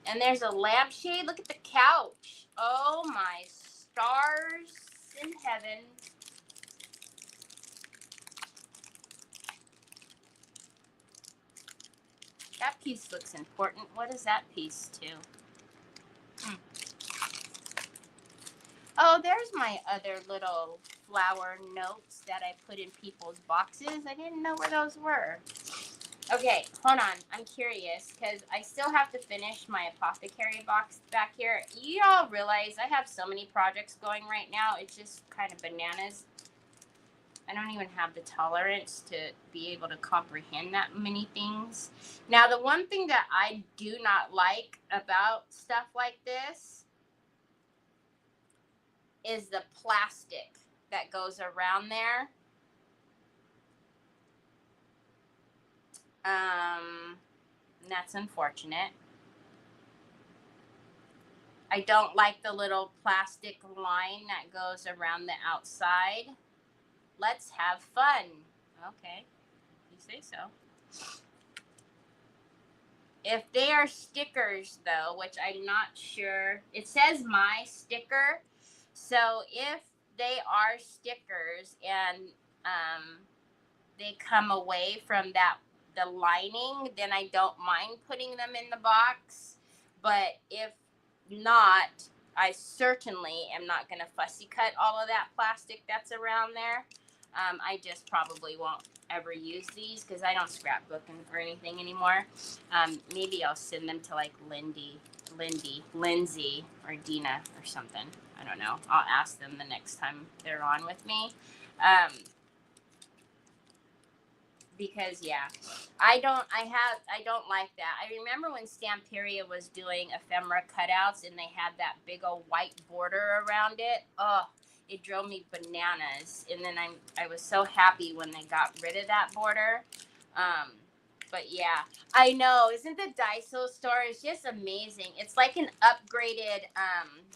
And there's a lampshade. Look at the couch. Oh my stars in heaven. That piece looks important. What is that piece to? Oh, there's my other little flower notes that I put in people's boxes. I didn't know where those were. Okay, hold on. I'm curious because I still have to finish my apothecary box back here. You all realize I have so many projects going right now. It's just kind of bananas. I don't even have the tolerance to be able to comprehend that many things. Now, the one thing that I do not like about stuff like this is the plastic that goes around there. That's unfortunate. I don't like the little plastic line that goes around the outside. Let's have fun. Okay, you say so. If they are stickers, though, which I'm not sure, it says my sticker. So if they are stickers and they come away from the lining, then I don't mind putting them in the box. But if not, I certainly am not going to fussy cut all of that plastic that's around there. I just probably won't ever use these because I don't scrapbook or anything anymore. Maybe I'll send them to like Lindsay, or Dina or something. I don't know. I'll ask them the next time they're on with me. Because yeah, I don't like that. I remember when Stamperia was doing ephemera cutouts and they had that big old white border around it. Oh, it drove me bananas. And then I was so happy when they got rid of that border. But yeah, I know. Isn't the Daiso store is just amazing? It's like an upgraded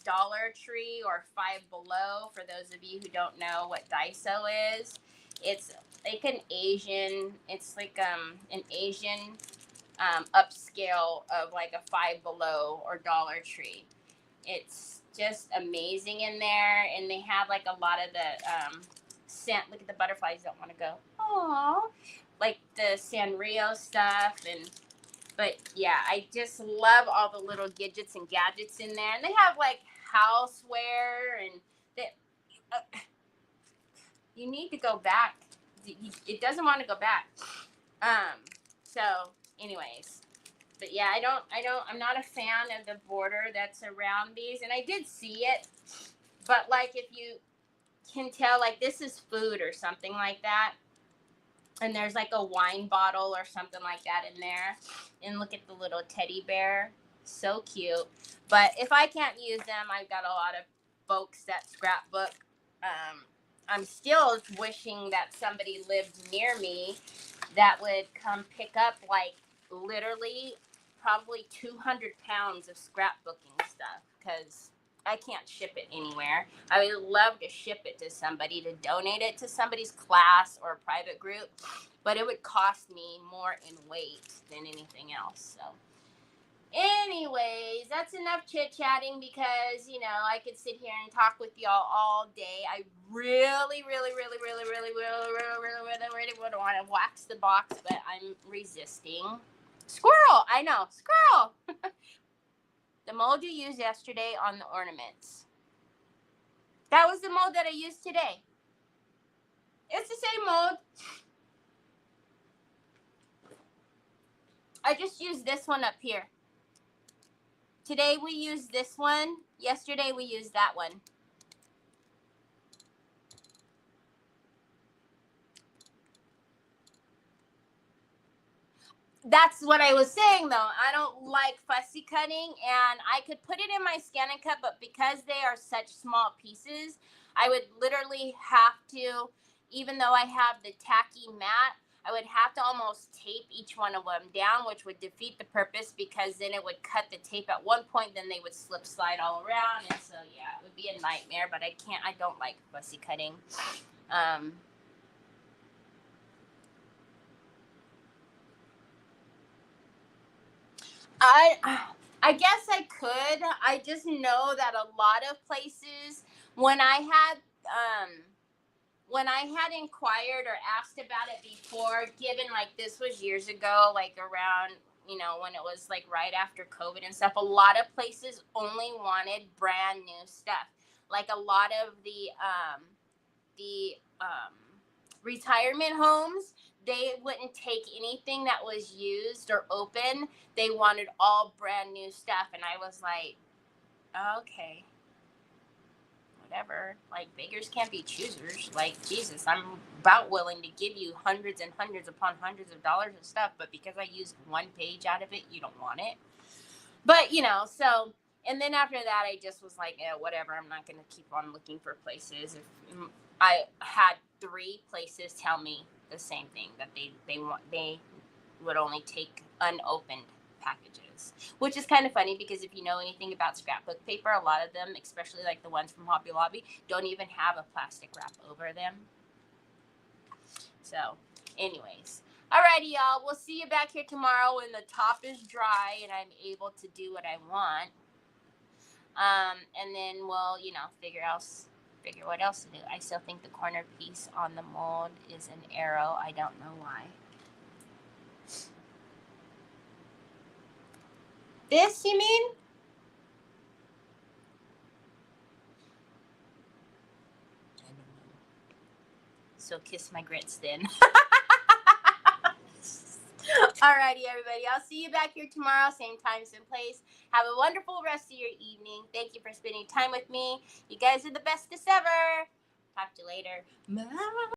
Dollar Tree or Five Below. For those of you who don't know what Daiso is, it's like an Asian. It's like an Asian upscale of like a Five Below or Dollar Tree. It's just amazing in there, and they have like a lot of the scent. Look at the butterflies. Don't want to go. Aww. Like the Sanrio stuff, but yeah, I just love all the little gadgets and gadgets in there, and they have like houseware, and you need to go back. It doesn't want to go back. So anyways, but yeah, I'm not a fan of the border that's around these, and I did see it, but like if you can tell, like this is food or something like that. And there's like a wine bottle or something like that in there. And look at the little teddy bear. So cute. But if I can't use them, I've got a lot of folks that scrapbook. I'm still wishing that somebody lived near me that would come pick up, like, literally probably 200 pounds of scrapbooking stuff, because I can't ship it anywhere. I would love to ship it to somebody, to donate it to somebody's class or private group, but it would cost me more in weight than anything else. So anyways, that's enough chit-chatting, because, you know, I could sit here and talk with y'all all day. I really want to wax the box, but I'm resisting. Squirrel! I know, squirrel! The mold you used yesterday on the ornaments. That was the mold that I used today. It's the same mold. I just used this one up here. Today we used this one. Yesterday we used that one. That's what I was saying, though. I don't like fussy cutting, and I could put it in my ScanNCut, but because they are such small pieces, I would literally have to, even though I have the tacky mat, I would have to almost tape each one of them down, which would defeat the purpose, because then it would cut the tape at one point, then they would slip slide all around, and so yeah, it would be a nightmare. But I don't like fussy cutting. I guess I could. I just know that a lot of places, when I had inquired or asked about it before, given like this was years ago, like around, you know, when it was like right after COVID and stuff, a lot of places only wanted brand new stuff. Like a lot of the retirement homes, they wouldn't take anything that was used or open. They wanted all brand new stuff. And I was like, okay, whatever. Like, beggars can't be choosers. Like, Jesus, I'm about willing to give you hundreds and hundreds upon hundreds of dollars of stuff, but because I used one page out of it, you don't want it. But, you know, so, and then after that, I just was like, whatever. I'm not going to keep on looking for places. If I had 3 places tell me the same thing, that they would only take unopened packages, which is kind of funny, because if you know anything about scrapbook paper, a lot of them, especially like the ones from Hobby Lobby, don't even have a plastic wrap over them. So anyways, alrighty, y'all, we'll see you back here tomorrow when the top is dry and I'm able to do what I want. And then we'll, you know, figure what else to do. I still think the corner piece on the mold is an arrow. I don't know why. This, you mean? I don't know. So kiss my grits then. Alrighty, everybody. I'll see you back here tomorrow, same time, same place. Have a wonderful rest of your evening. Thank you for spending time with me. You guys are the bestest ever. Talk to you later. Bye.